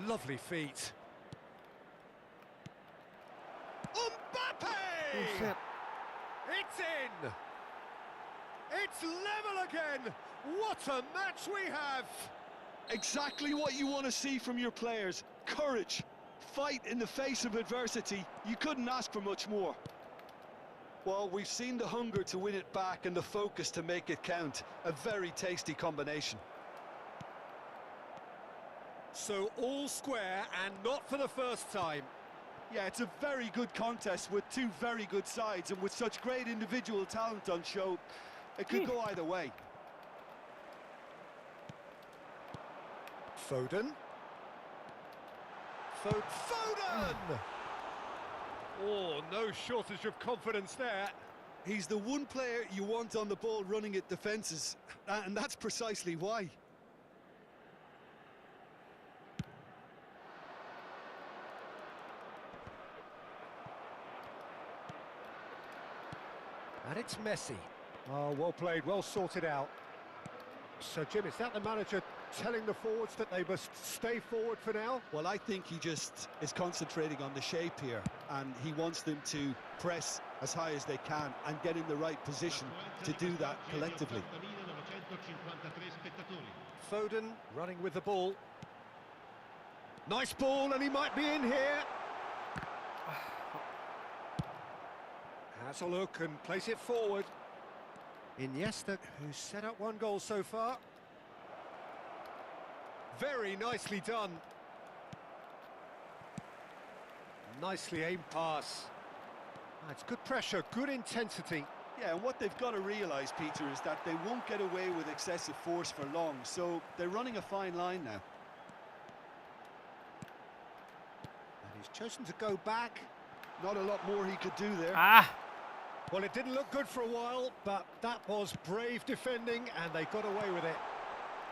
Lovely feet. Mbappe! Oh, shit. It's in! It's level again! What a match we have! Exactly what you want to see from your players. Courage. Fight in the face of adversity. You couldn't ask for much more. Well, we've seen the hunger to win it back and the focus to make it count. A very tasty combination. So all square, and not for the first time. Yeah, it's a very good contest with two very good sides, and with such great individual talent on show, it could go either way. Foden. Foden! Oh, no shortage of confidence there. He's the one player you want on the ball running at defences, and that's precisely why. And it's Messi. Oh, well played, well sorted out. So, Jim, is that the manager telling the forwards that they must stay forward for now? Well, I think he just is concentrating on the shape here, and he wants them to press as high as they can and get in the right position to do that collectively. Foden running with the ball. Nice ball, and he might be in here. Has a look and plays it forward. Iniesta, who's set up one goal so far. Very nicely done. Nicely aimed pass. It's good pressure, good intensity. Yeah, and what they've got to realise, Peter, is that they won't get away with excessive force for long, so they're running a fine line now. And he's chosen to go back. Not a lot more he could do there. Ah! Well, it didn't look good for a while, but that was brave defending, and they got away with it.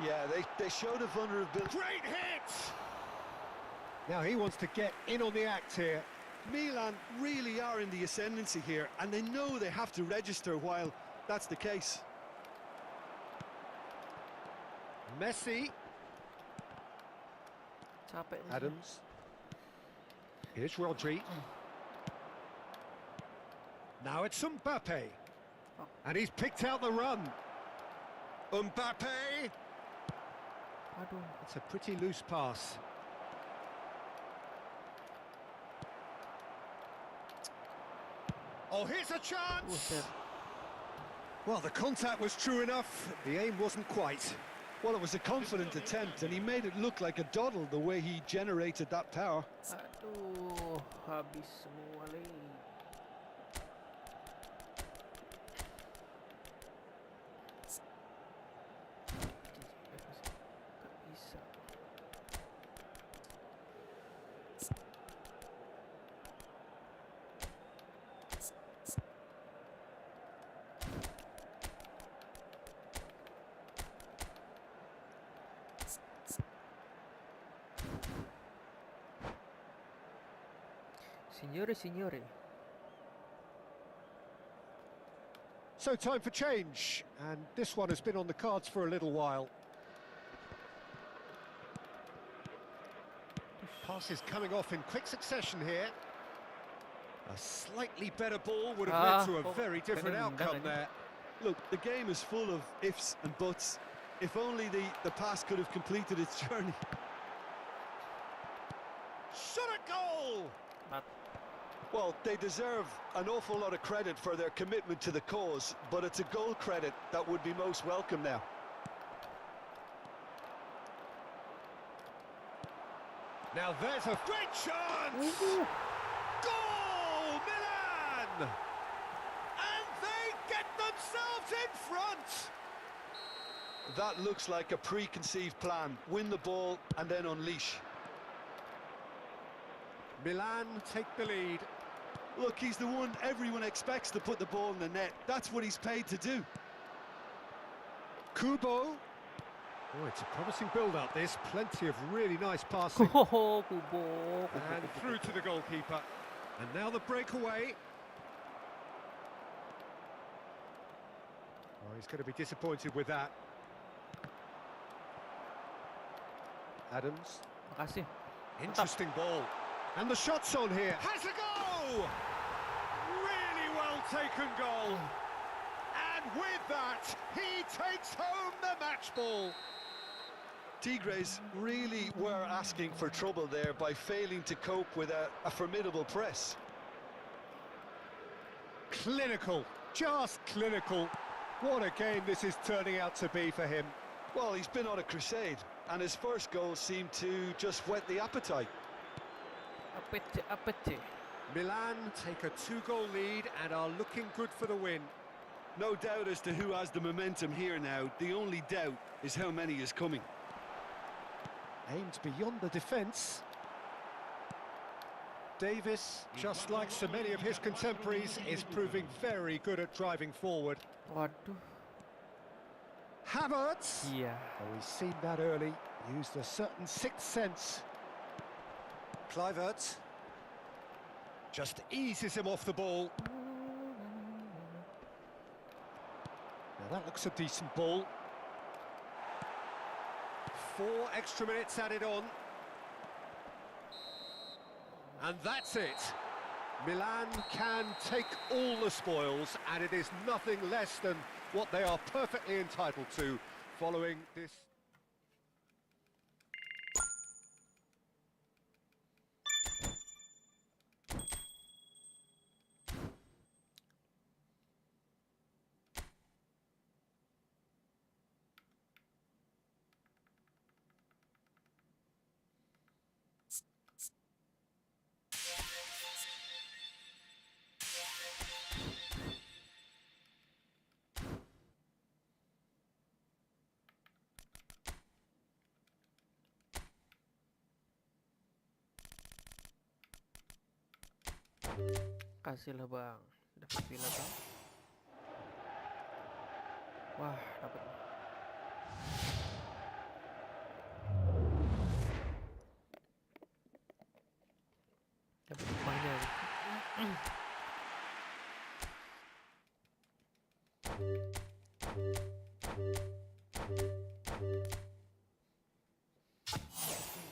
Yeah, they showed a vulnerability. Great hit! Now he wants to get in on the act here. Milan really are in the ascendancy here, and they know they have to register while that's the case. Messi. Capek ni. Adams. Here's Rodri. Now it's Mbappe. And he's picked out the run. Mbappe. Aduh. It's a pretty loose pass. Oh, here's a chance! Buset. Well, the contact was true enough. The aim wasn't quite. Well, it was a confident attempt, and he made it look like a doddle the way he generated that power. Aduh, habis semua lagi. Tak bisa. Signore, signore. So time for change, and this one has been on the cards for a little while. Passes coming off in quick succession here. A slightly better ball would have led to a very different outcome there. Look, the game is full of ifs and buts. If only the pass could have completed its journey. Shot a goal! But Well, they deserve an awful lot of credit for their commitment to the cause, but it's a goal credit that would be most welcome now. Now there's a great chance! Goal, Milan! And they get themselves in front! That looks like a preconceived plan. Win the ball and then unleash. Milan take the lead. Look, he's the one everyone expects to put the ball in the net. That's what he's paid to do. Kubo. Oh, it's a promising build-up, this. Plenty of really nice passing. oh, Kubo. And through to the goalkeeper. And now the breakaway. Oh, he's going to be disappointed with that. Adams. Makasih. Interesting ball. And the shot's on here. Has a go! Really well taken goal. And with that, he takes home the match ball. Tigres really were asking for trouble there by failing to cope with a formidable press. Clinical, just clinical. What a game this is turning out to be for him. Well, he's been on a crusade, and his first goal seemed to just whet the appetite. Apece. Milan take a 2-goal lead and are looking good for the win. No doubt as to who has the momentum here now. The only doubt is how many is coming. Aimed beyond the defence. Davis, just like so many of his contemporaries, is proving very good at driving forward. Waduh. Havertz! Iya. Oh, he's seen that early, used a certain sixth sense. Kluivert just eases him off the ball. Now that looks a decent ball. 4 extra minutes added on. And that's it. Milan can take all the spoils, and it is nothing less than what they are perfectly entitled to following this. Kasihlah bang. Dapat pila bang. Wah, dapat. Dapat banyak.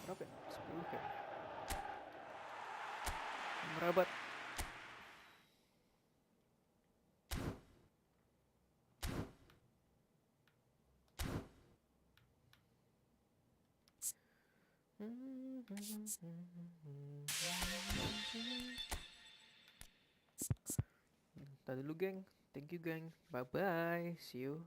Berapa ya? 10 kan? Merabat. Tadi dulu geng. Thank you geng. Bye bye. See you.